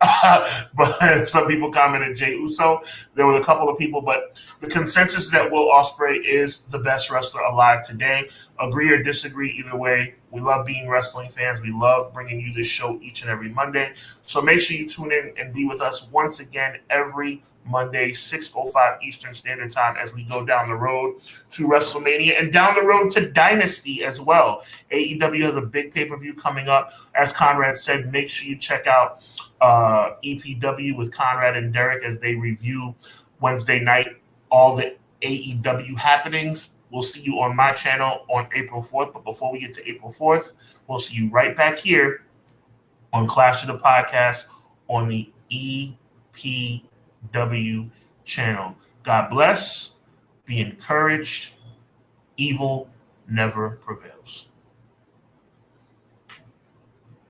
but some people commented Jey Uso. There were a couple of people, but the consensus is that Will Ospreay is the best wrestler alive today. Agree or disagree, either way, we love being wrestling fans. We love bringing you this show each and every Monday. So make sure you tune in and be with us once again every Monday, 6:05 Eastern Standard Time, as we go down the road to WrestleMania and down the road to Dynasty as well. AEW has a big pay-per-view coming up. As Conrad said, make sure you check out EPW with Conrad and Derek as they review Wednesday night all the AEW happenings. We'll see you on my channel on April 4th. But before we get to April 4th, we'll see you right back here on Clash of the Podcast on the EPW channel. God bless. Be encouraged. Evil never prevails.